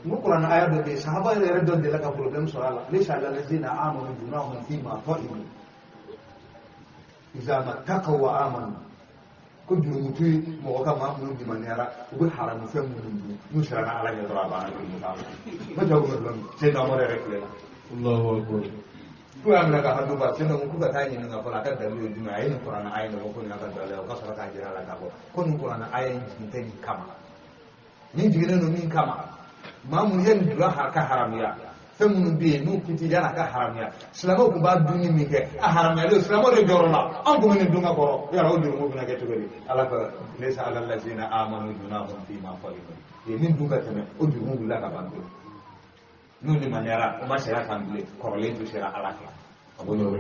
mu qur'an aya do sahaba re do de la ka problem so ala laysa allazina amanu dunahum fi ma fa'ilu iza ma taqaw wa amanu ko juruti mo ka ma mu di manera ko haramu fe mu ñu sera na ala ñu dara ba na ñu ta ma jaw ko lan c'est na mo rek la Allahu akbar ko am la ka hadu ba c'est no ko ka tani nga fala ka da lu di ma ayin qur'an ayin ko na ka da la ka sara ka jira la ka ko ni qur'an ayin ni tan kama ni jigina no min kama ma mu yen dura ha ka haram ya fe mu bi nu kiti jana ka haram ya silamo ko ba dunni mi ke a haram ya do silamo de jorona an ko min dunga ko ya rawdi mo bina ke to gari ala ka laysa alal ladina amanu junahum fi ma fa'alu ye min dunga teme o du mu la ka bandu nu ni manera o ma sera kan bile ko le to sera ala ka abono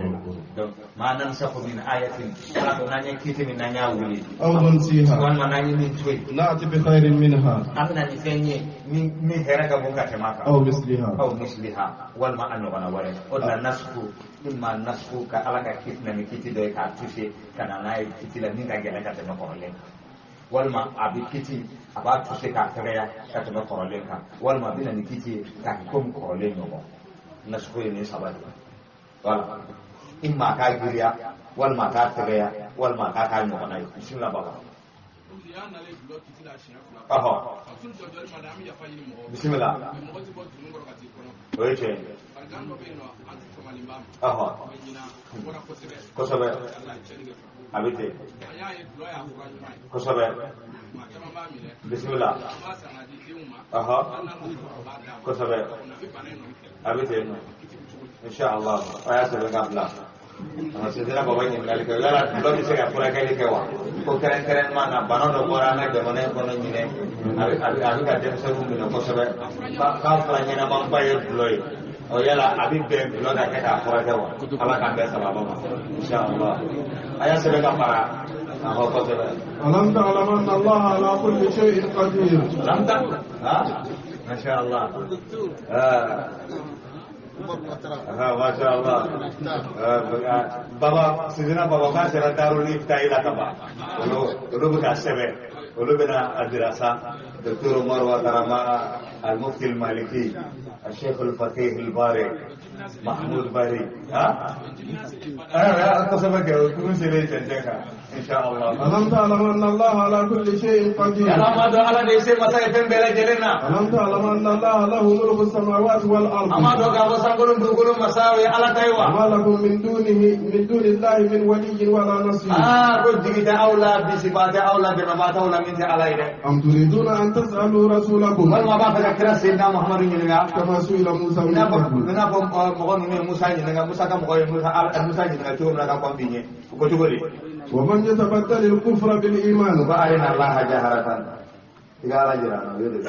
donc manan sa ko min ayatin ala ko nanya kiti min nanya wuli aw nunsiha wan mananya min tuwi na'ti bi khairin minha amna ni fenye mi hera ka bunga temaka aw misliha wal ma anno wana wale oda nasku imma nasku ka ala ka kitna mi kiti do ka tushe kana nay kiti la ninga gele ka te no ko le walma abi kiti aba to se ka tere ka to korolen ka walma bina ni kiti ka kom korolen no na shukuri ni sabati wala imma ka giriya walma ka tere walma ka ka no na bismillah baba bismillah oye kosobe abite kosobe bismillah kosobe abite inshallah aya sebe ngabla sedera baba ni ngali ko yala do bi se ka pura kay ke wa ko keren mana banodo borana de mone ko no nyine abi ka dem se mu no kosobe ka fla ni na mam baye loy o yala abi be lo da ka pura ke wa ala ka be sala baba inshallah aya sebe ka para ho kosobe alam ta'lam anna Allah ala kulli shay'in qadir alam ta ha masyaallah ما شاء الله بابا سيدنا بابا ما شاء الله دارو نفتح إلى كبا ولو بنا السبع ولو بنا الدراسة دكتور مروة ترما المفتي المالكي الشيخ الفقيه الباري محمود باري ها قسمك كل شيء تنجحها إن شاء الله ألم تعلم أن الله على كل شيء قدير ألم على ديسي مسايفين بلا جلنا ألم تعلم أن الله له ملك السماوات والأرض أما دوغا وسانغولم دوغولم مساوي على تايوا ما لكم من دون الله من ولي ولا نصير رجل أولى بصفات أولى بنبات أولى من على أم تريدون أن تسألوا رسولكم والما بافك كرا سيدنا محمد ينغا كما سئل موسى من موسى ينغا موسى كم موسى ينغا تو نغا كومبيني ko jogori ومن يتبدل الكفر بالإيمان فأرنا الله جهرة إذا لا جرى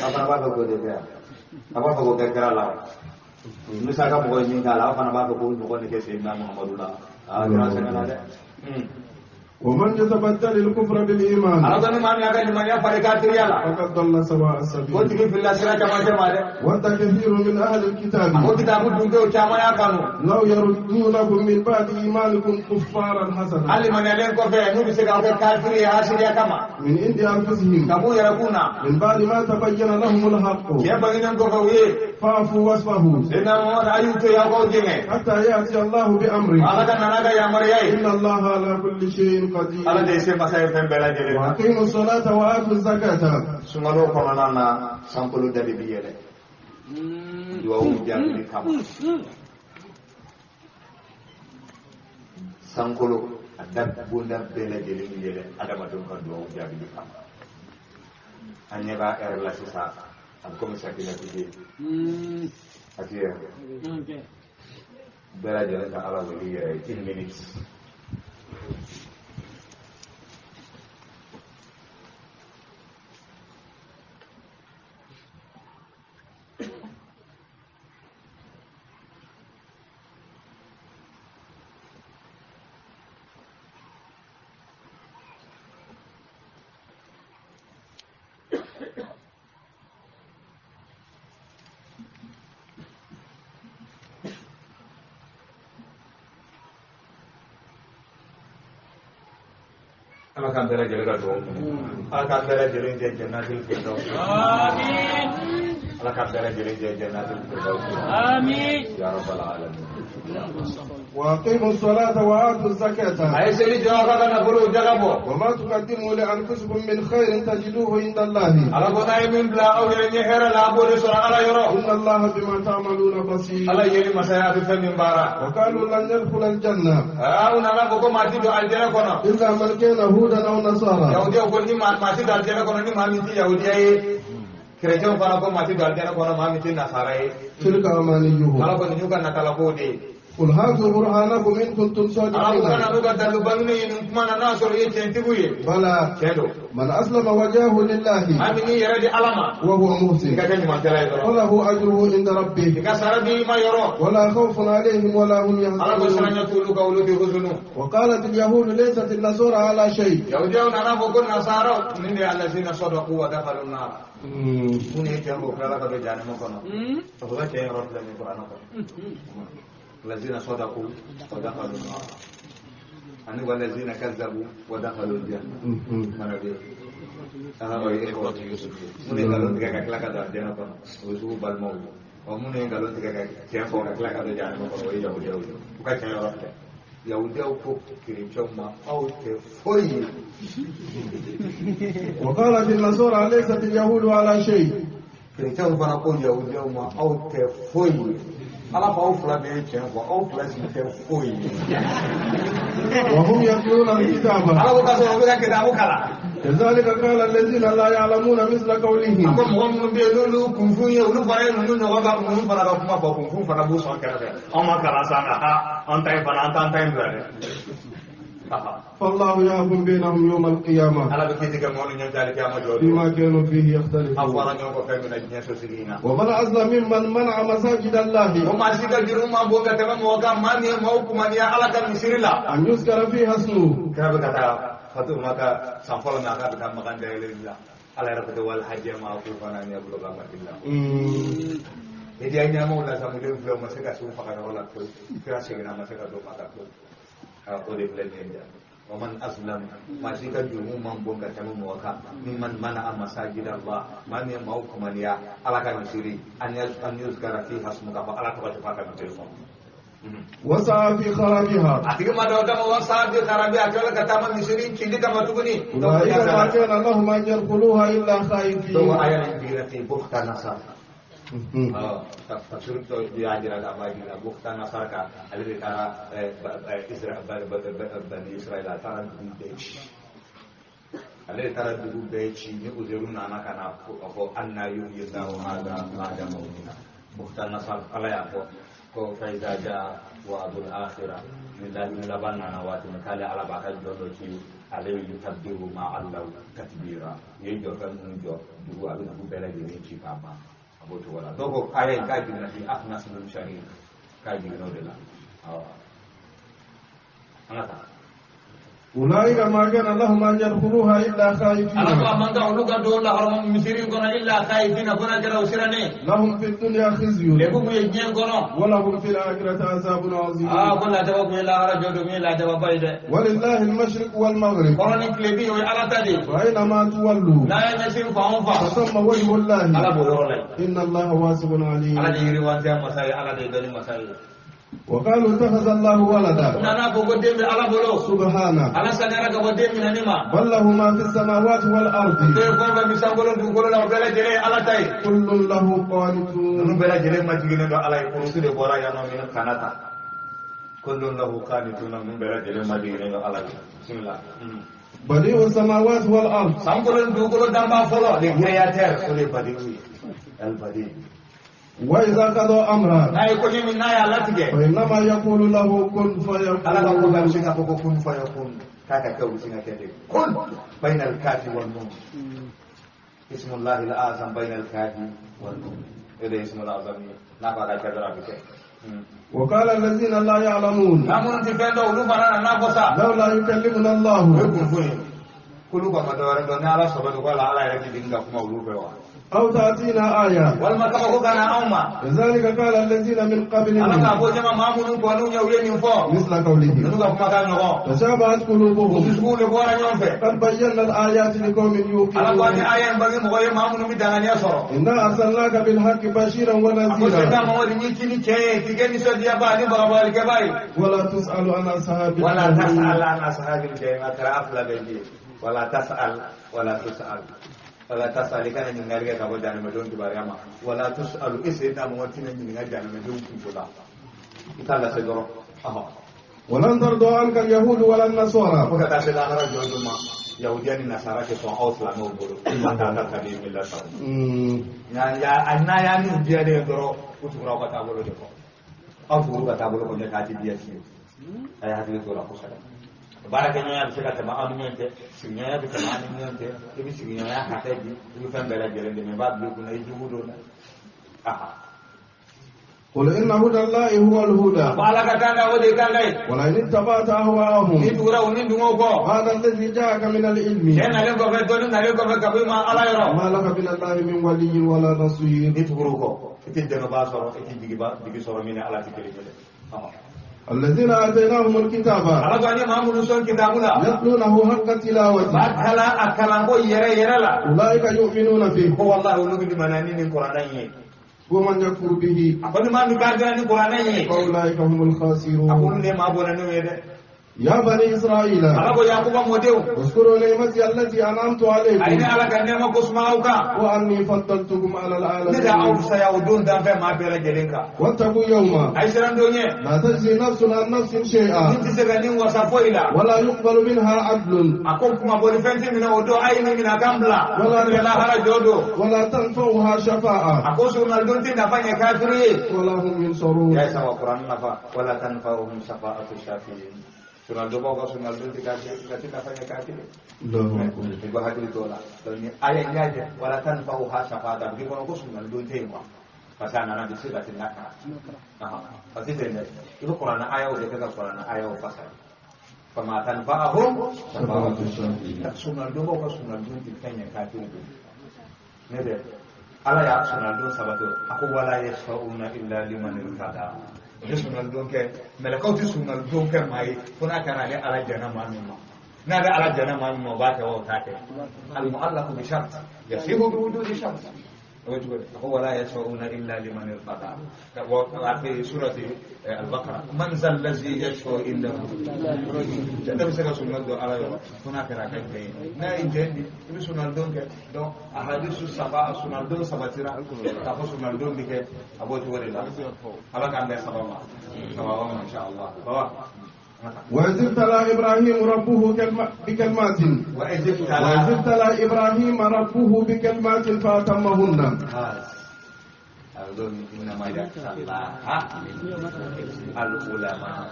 apa apa ko de ya apa apa ko kera la musa ka mo ni kala apa apa ko ko ni ke sayyidina muhammadullah jara sana ada ومن يتبدل الكفر بالإيمان أردنا ما نيجا نمانيا فريقات ريالا فقد ضل سواء السبيل وتجي في الله سيرة كمان جماعة وأنت كثير من أهل الكتاب أقول كتاب دونك وجامعة كانوا لو يردونكم من بعد إيمانكم كفارا حسنا هل من يلين كفر نو بيسكوا كافر يا سيرة كما من عند أنفسهم كابو يركونا من بعد ما تبين لهم الحق يا بغينا كفر ويه فاعفوا واصفحوا إنما ما أيوة يا قوجين حتى يأتي الله بأمره على كنا نجا يا مريم إن الله على كل شيء قدير على ديسي مسائل فين بلا جلنا وأقيموا الصلاة وآتوا الزكاة سمعوا كونانا سامبلو دبي بيجي dua hujan di kamar sangkolo ada bunda bela jeling ada madungkan dua hujan di kamar hanya ba air la sisa am ko misa dina tiji atiya bela jeling ka ala wali 18 minutes akan bela jeling ka do akan bela jeling je jannatul firdaus amin akan bela jeling je jannatul firdaus amin ya rabbal alamin وأقيموا الصلاة وآتوا الزكاة أي سيدي جوابك نقول جابوا وما تقدموا لأنفسكم من خير تجدوه عند الله على بناء من بلا أو ينهر لا بول سر على يرى إن الله بما تعملون بصير على يلي مسايا في من بارا وقالوا لن يدخل الجنة أو نلا بكو ما تيجي الجنة كنا إلا من كان هودا أو نصارى يهودي أقول لي ما تيجي الجنة كنا ني ما ميتي يهودي أي كريجون كنا كو ما تيجي الجنة كنا ما ميتي نصارى تلك أمانيهم على كو نيجو كنا كلا كودي قل هاتوا برهانكم إن كنتم صادقين بلى من أسلم وجهه لله وهو محسن فله أجره عند ربه ولا خوف عليهم ولا هم يحزنون وقالت اليهود ليست النصارى على شيء الذين صدقوا ودخلوا النار أن والذين كذبوا ودخلوا الجنة mune galon tiga kaki laka do dena ko usu bal mo o mune galon tiga kaki tiya ko kaki laka do jana ko o ya udia udia buka tiya ro ya udia ko kiri choma au te foi وقالت النصارى ليست اليهود على شيء kiri choma fana ko ya udia ma au te foi ala fa au fla be chen ko au fla si te foi وهم يتلون الكتاب ala ko ka so be ka kitabu kala كذلك قال الذين لا يعلمون مثل قولهم ko mo mo be lolu kun fu ye ulu fara no no ga ko mun fara ga kuma fa kun fu fara bu so kala amma kala sana ha on tay fara an tay ndare فالله يحكم بينهم يوم القيامة ala be kiti ga mo no nyanta le kiyama jodi فيما كانوا فيه يختلفون afara nyo ko fe na nya so sigina ومن أظلم ممن منع مساجد الله o ma siga diru ma bo ga tema mo ga mani ma hukuma ni ala ka misirila أن يذكر فيها اسمه ka be kata fatu maka samfala na ka ka makan dele la ala rabata wal hajja ma ku fana ni abul ga madilla idi anya mo la samu le flo ma seka su fa ka wala ko kira sigina ma seka do maka ko ko de plene ya ومن أظلم ما شيء كجوم من بونغ كتمو موكا ممن منع مساجد الله من يموك من يا على كان سيري أن يذكر فيها اسمك فعلى كبر بالتلفون وسعى في خرابها أتيك ما دودا ما وسعى في خرابها كلا كتامن مسيرين كذي كما تقولي أولئك ما كان لهم أن يدخلوها إلا خائفين تو آية نبيرة بوختا نصر tafsir to dia ajaran apa ini bukan nasar ka ada di cara Israel bani Israel taran beach ada di cara dulu beach ini uzurun anak anak ko anna yuhyidahu hada ba'da mautina bukan nasar ala ya ko faiza ja wa abul akhirah lillahi labanna nawati kala ala bakal dodo ci alayhi yutabbiru ma allahu katbira yejo kan unjo dulu alu bela ni ci kama aboto wala dogo kaya kaji na fi akhnas min sharir kaji no de la anata أولئك ما كان لهم أن يدخلوها إلا خائفين أنا ما عندي أقول كده ولا حرام مسيرين كنا إلا خائفين كنا كده وسيراني لهم في الدنيا خزي لكم يجين كنا ولهم في الآخرة عذاب عظيم كنا جواب ميلا رجل ميلا جواب بايد ولله المشرق والمغرب كنا نكلبي وعلى تدي فأينما تولوا لا ينسين فهم فثم وجه الله على بورولي إن الله واسع عليم على جيري وانتيا مسائل على ديدني مسائل وقالوا اتخذ الله ولدا نانا بوغديم على بولو سبحانه على سنرا غوديم من نيما بل له ما في السماوات والارض كيفون بيسانغولو دوغولو لا بلا جيري على تاي كل له قانتون بلا جيري ما جيغي ندو على كورسو دي بورا يانو من كاناتا كل له قانتون من بلا جيري ما جيغي ندو على بسم الله بديع السماوات والارض سانغولو دوغولو دامبا فولو دي كرياتير سولي بديع البديع وإذا قضى أمرا فإنما يقول له كن فيكون كن فيكون كاكا كوسينا كده كن بين الكاف والنون اسم الله الأعظم بين الكاف والنون إذا اسم الله الأعظم نافع كذا بك وقال الذين لا يعلمون لولا يكلمنا الله كلوا ما دوران دون على سبب ولا على يكيدين كما ولوبوا أو تأتينا آية لذلك قال الذين من قبلهم مثل قولهم تشابهت قلوبهم قد بينا الآيات لقوم يوقنون إنا أرسلناك بالحق بشيرا ونذيرا ولا تسأل عن أصحاب ولا تسأل wala tasali kana nyingali ka bo jana medon di bariyama wala tusalu isida mo tina nyinga jana medon ku bola itala se doro aha walan tardu anka alyahud wala nasara ko ta se la hara jodo ma yahudiani nasara ke so ausla no bolo mata ta kadi millata ya anna ya ni dia de doro utura ko ta bolo de ko au ka ta bolo ko ne ka ti dia ci ay hadu ko la ko sada baraka nyoya bisa kata ma amunyente sinya bisa ma amunyente ibi sinya ya hataji ibi fambela jelende me bablu kuna ijuhudo aha قل إن هدى الله هو الهدى ولئن اتبعت أهواءهم هذا الذي جاءك من العلم ما لك من الله من ولي ولا نصير الذين آتيناهم الكتاب alagani mamudu son kitabula يتلونه حق تلاوته bakala akalango yere la أولئك يؤمنون به ko wallahi ulugu di manani ni qur'an yi ومن يكفر به abani ma mi gadana ni qur'an yi فأولئك هم الخاسرون akun le ma bona no yede يا بني إسرائيل alago yakuba modeu اذكروا نعمتي التي أنعمت ayni عليكم alaga nema ko smauka وأني فضلتكم على ne da العالمين au sayawdun dan fe ma bela gelenka واتقوا يوما ay seran donye لا تجزي نفس عن نفس شيئا ninti sega nin wasa foila ولا يقبل منها عدل akon kuma boni fenti mina odo ayni mina gambla Wala wala hara jodo ولا تنفعها شفاعة ako sunal donti na fanya kafiri ولا هم ينصرون ya sama Quran nafa wala tanfa'uhum shafa'atu syafi'in sunal do bawa sunal donti katika fanya kafiri ibu hakili tola dan ayatnya aja wala tanfa'uha shafa'atu begitu ko sunal donti mo pasana na bisira tinaka pasti tende itu Quran ayat udah kata Quran ayat pasal fama tanfa'uhum shafa'atu syafi'in sunal do bawa sunal donti fanya kafiri nede ala ya sunal don sabatu aku wala yashfa'una illa liman irtada je sunal don ke melakaw ti sunal don ke mai kuna kana le ala jana manu na da ala jana manu ba ta wauta ke al mu'allaq bi shart yasibu bi wujudi shart aku wala yashfa'una illa liman irtada wa fi surati al-baqara man zal ladzi yashfa'u illa jada bisa sunal don ala kuna kana kai na injendi ibi sunal don ke don ahadisu saba sunal don sabatira ta sunal don dike aboti wala ala kan da sabama insha Allah bawa وإذ ابتلى إبراهيم ربه بكلمات وإذ ابتلى إبراهيم ربه بكلمات فأتمهن أظن إنما يتسلى العلماء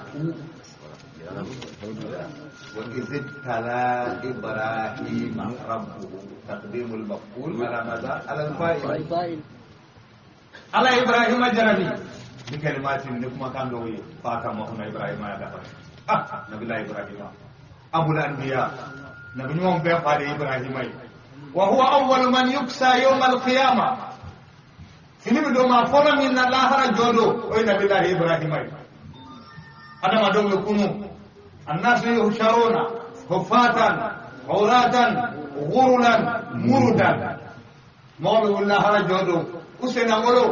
وإذ ابتلى إبراهيم ربه تقديم المفعول على ماذا؟ على الفاعل على إبراهيم جربي بكلمات نكما كان له فأتمهن إبراهيم هذا Nabi Ibrahim Abu al-Anbiya Nabi nyom be faade Ibrahim wa huwa awwal man yuksa yawm al-qiyamah fini do ma fona min Allah hara jodo o Nabi Ibrahim adama do kunu الناس يحشرون حفاة عراة غرلا مردا مولى الله هذا جودو وسنا مولو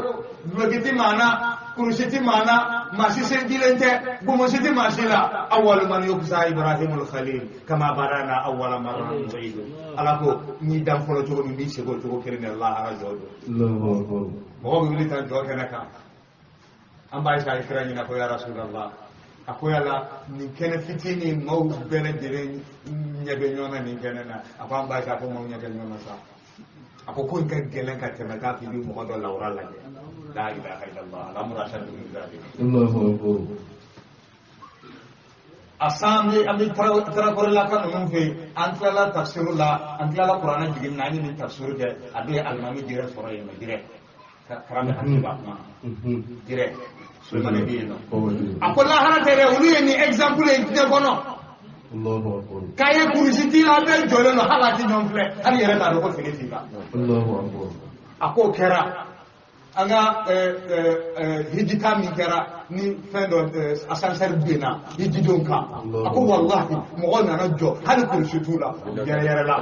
بغيتي معنا كرسيتي معنا ماشي سنديلنته بومسيتي ماشيلا اول من يقصى ابراهيم الخليل كما برانا اول مره نعيد الاكو ني دام فلو تو ني سيغو تو كرين الله هذا جودو الله اكبر مو بيولي تان جو كنكا ام باي ساي كراني نكو يا رسول الله akoyala ni kene fitini mau bele dire nyabe nyona ni kene na apa mba ka ko mo nyabe nyona sa ako ko ngan gelen ka tema ka fi mo ko do lawra la la ilaha illallah la murashadu min zalik Allahu akbar asamni ami tara ko la kan mon fe antla la tafsirullah antla la qur'ana digin nani ni tafsir de abi almami dire sura yema dire karame hatiba ma dire sulmane biino akola haratere uluye ni example de bono Allahu akbar kaye kurisiti la be jole no halati nyomfle har yere ta ko finitika Allahu akbar ako kera anga hijita mi kera ni fendo asansar bina hijidonka ako wallahi mo na na jo hal kurisitula yere la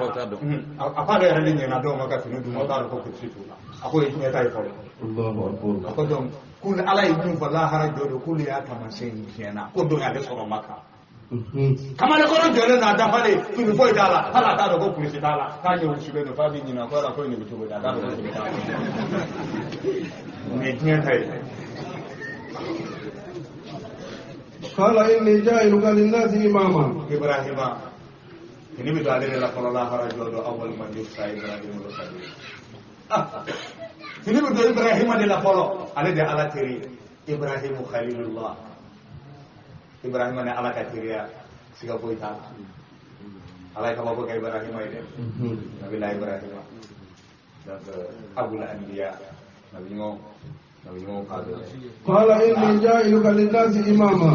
apa da yere ni na do maka finu du mo ta ko kurisitula ako yi ta yi folo Allahu akbar ako don kun ala yi kun fa lahara jodo kun ya kama sai kenan ko don ya da soro maka kama da kono jole na da fale kun foi dala hala ta da ko kulisi dala ka je wuci be no fa bi ni na ko ra ko ni bitu da da ko ni da ne tiyan tai قال إني جاعلك للناس إماما إبراهيم ini bi dale la ko lahara jodo awal man yusa Ibrahim al-Khalil ini bi Ibrahim de la polo ale de ala teri Ibrahim Khalilullah Ibrahim ne ala ka teri siga boita ala ka babo ka Ibrahim ide nabi la Ibrahim dan abul anbiya nabi ngo قال إني جاعلك للناس إماما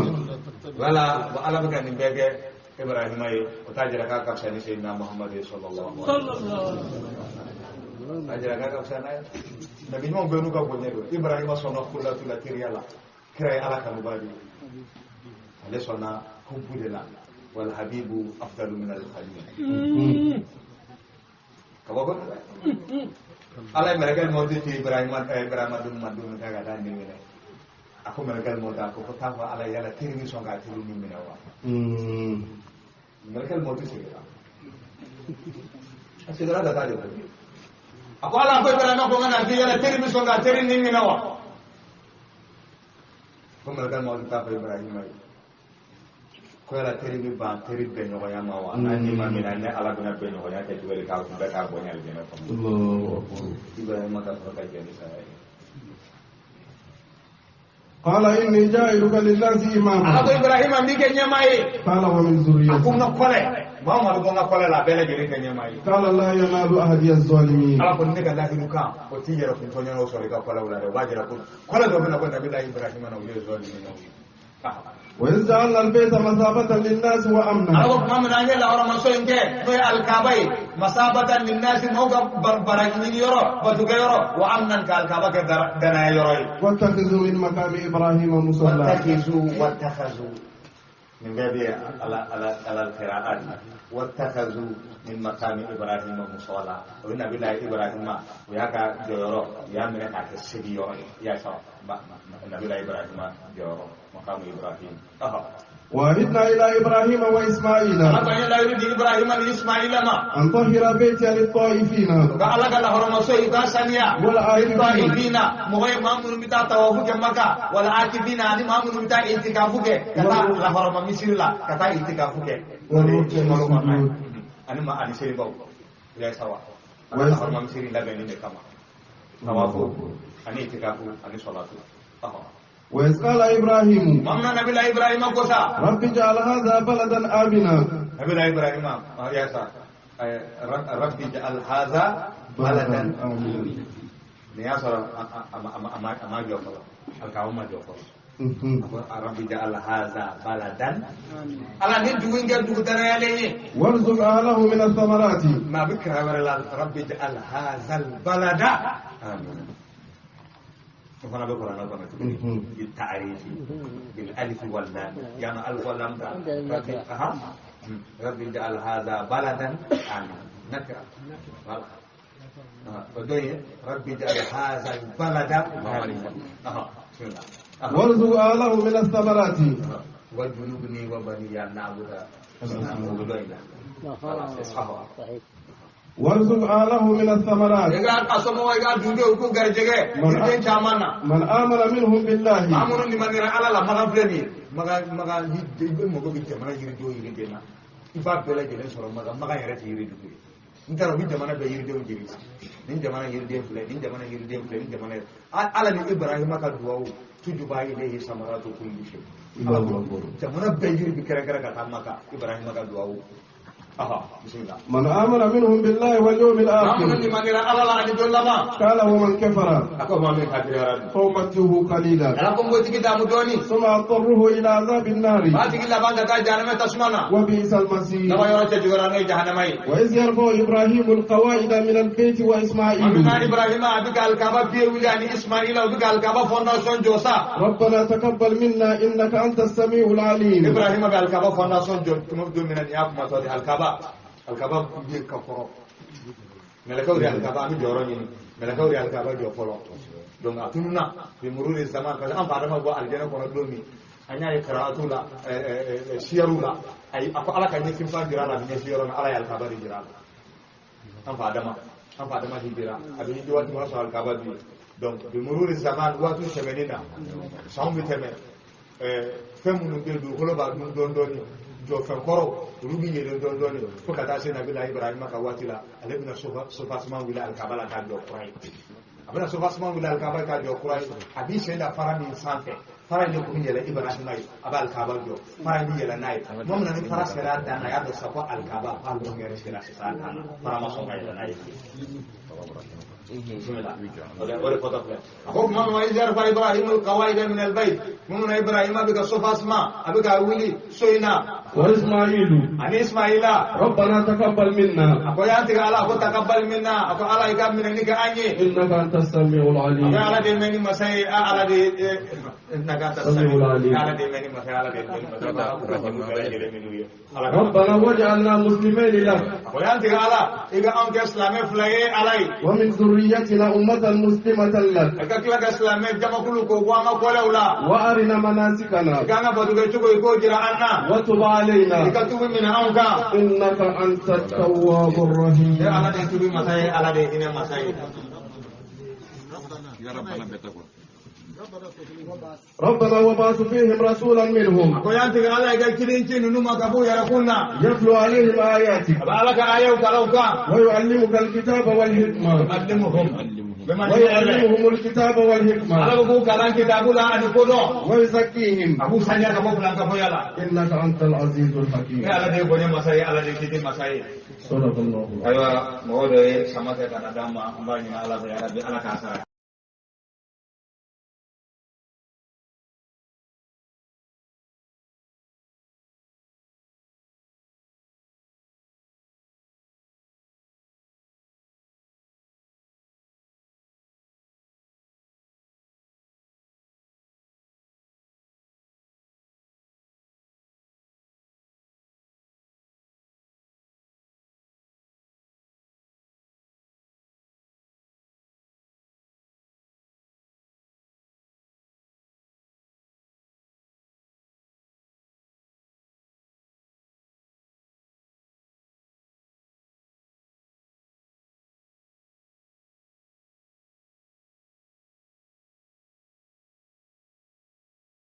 wala ala ba kan bege Ibrahim ay utajira ka kapsani sayyidina Muhammad sallallahu alaihi wasallam ajira ka kapsana nabi mo benu ka bonye Ibrahim sono kula tula tiriala kray ala ka mubadi لسنا حب لله والحبيب أفضل من الخليل كبابون على مركز موت في إبراهيم مدون كذا نيمنا aku mereka mau tak aku pertama ala yala kiri songa kiri ni minawa mereka mau tu segera segera dah tadi aku ala aku berana aku ngana yala kiri songa kiri ni minawa aku mereka mau tak Ibrahim ai ko yala kiri ni ba kiri benyo ya mawa nani maminane ala guna benyo ya te tuwe ka ku ka bonya le na ko Ibrahim maka perka jadi saya قال إني جاعلك للناس إماما أبو إبراهيم أمي كنيا ماي قال ومن ذريتي أكون نقولة ما هو مربوط نقولة لا بلا جري كنيا ماي قال لا ينال أحد الظالمين ألا كن نيجا لا ينوكا وتيجي ركون تونيا نوصل كقولة ولا واجي ركون كلا دوبنا كنا بلا إبراهيم أنا ويا الظالمين وإذ جعلنا البيت مثابة للناس وأمنا أنا ما من أجل أورا مسوين كه في الكعبة مثابة للناس موجا بركين يورو بدوكيورو وأمنا كالكعبة كدنا يورو واتخذوا من مقام إبراهيم مصلى واتخذوا من باب على القراءات واتخذوا من مقام إبراهيم مصلى وإن بالله إبراهيم وياك جورو يا من كسبيو يا شو النبي إبراهيم جورو مقام إبراهيم وعدنا إلى إبراهيم وإسماعيل إبراهيم وإسماعيل أن طهر بيتي للطائفين قال لك الله رسول كاسانيا والعاكفين مغير مامون بتاع توافق مكة والعاكفين هذه مامون بتاع اعتكافك كذا الله مصير لا كذا اعتكافك أنا ما أنا سيري باو لا سوا الله مصير لا بيني كما توافق أنا اعتكافه أنا صلاته وإذ قال إبراهيم مامنا نبي الله إبراهيم كوسا رب اجعل هذا بلدا آمنا نبي الله إبراهيم يا سا رب اجعل هذا بلدا آمنا يا سا أما جوفلا الكلام ما جوفلا رب اجعل هذا بلدا على ندوين جدو ترى وارزق أهله من الثمرات ما بكره رب اجعل هذا البلد آمنا فأنا بقول أنا بالتعريف بالألف واللام يعني ألف واللام رب اجعل هذا بلدا آمنا نكرة بدوية رب اجعل هذا البلد آمنا وارزق أهله من الثمرات واجنبني وبني أن نعبد وارزق أهله من الثمرات من آمن منهم بالله ntara bi jamana be yiri dew jiri nin jamana yiri dew fle nin jamana yiri dew fle nin jamana ala ni ibrahima ka duwaw tujuba ilayhi samaratu kulli shay jamana be yiri bi kere kere ka tamaka ibrahima ka duwaw من آمن منهم بالله واليوم الآخر قال ومن كفر فأمتعه قليلا ثم أضطره إلى عذاب النار وبئس المصير وإذ يرفع إبراهيم القواعد من البيت وإسماعيل ربنا تقبل منا إنك أنت السميع العليم Al-Kaba bi kaforo melakawri al-Kaba mi joro ni melakawri al-Kaba jo folo donc atunna bi mururi zaman parce en fadama bo aljana ko domi anya qira'atu la siyaru la ay ako ala kay ni fa dira la ni siyaru ala al-Kaba di dira en fadama di dira abi di wati ma al-Kaba bi donc bi mururi zaman watu semenina sambi teme femunu be du holo ba dum don doni jo fen koro rubi yele don don fo kata se nabi la ibrahim ka watila ale bina sofa sman wila al kabala ka jo kurai abina sofa sman wila al kabala ka jo kurai abi se la farami sanfe farani ko yele ibrahim ay abal kabal jo farani yele nay mom na ni fara sera dana ya do sako al kaba al do ngere sera sa dana para ma so ngere nay أخوك من وإذ إبراهيم القواعد من البيت من إبراهيم بك صفا اسماء بك ولي سوينا وإسماعيل ani ismaila ربنا تقبل منا ako yanti ga ala ko takabbal minna ako ala ikam min ni ka anye إنك أنت السميع العليم ala de meni masai ala de naga ta السميع العليم ala de meni masai ala de meni masai ala ربنا واجعلنا مسلمين لك ako yanti ga ala iga on ke islame flaye alai ومن ذريتنا أمة مسلمة لك ka kila ka islame jama kulu ko wa ma ko lawla وأرنا مناسكنا kana badu ga tugo ko jira anna وتب علينا ka tugo min anka إنك أنت التواب الرحيم ala de tugo masai ala de ina masai ربنا وبعث فيهم رسولا منهم ako yanti ga ala ga kidin cinu numa ka bu yara kunna يتلو عليهم آياتك ala ka ayu kalauka ويعلمك الكتاب والحكمة ويعلمهم الكتاب والحكمة ala ko kalan kitabula an ko do ويزكيهم abu sanya ka bu plan ka boyala إنك أنت العزيز الحكيم ala de ko ne masai ala de kidin masai صدق الله aywa mo do sama ka kana dama ambani ala ya rabbi ala ka sara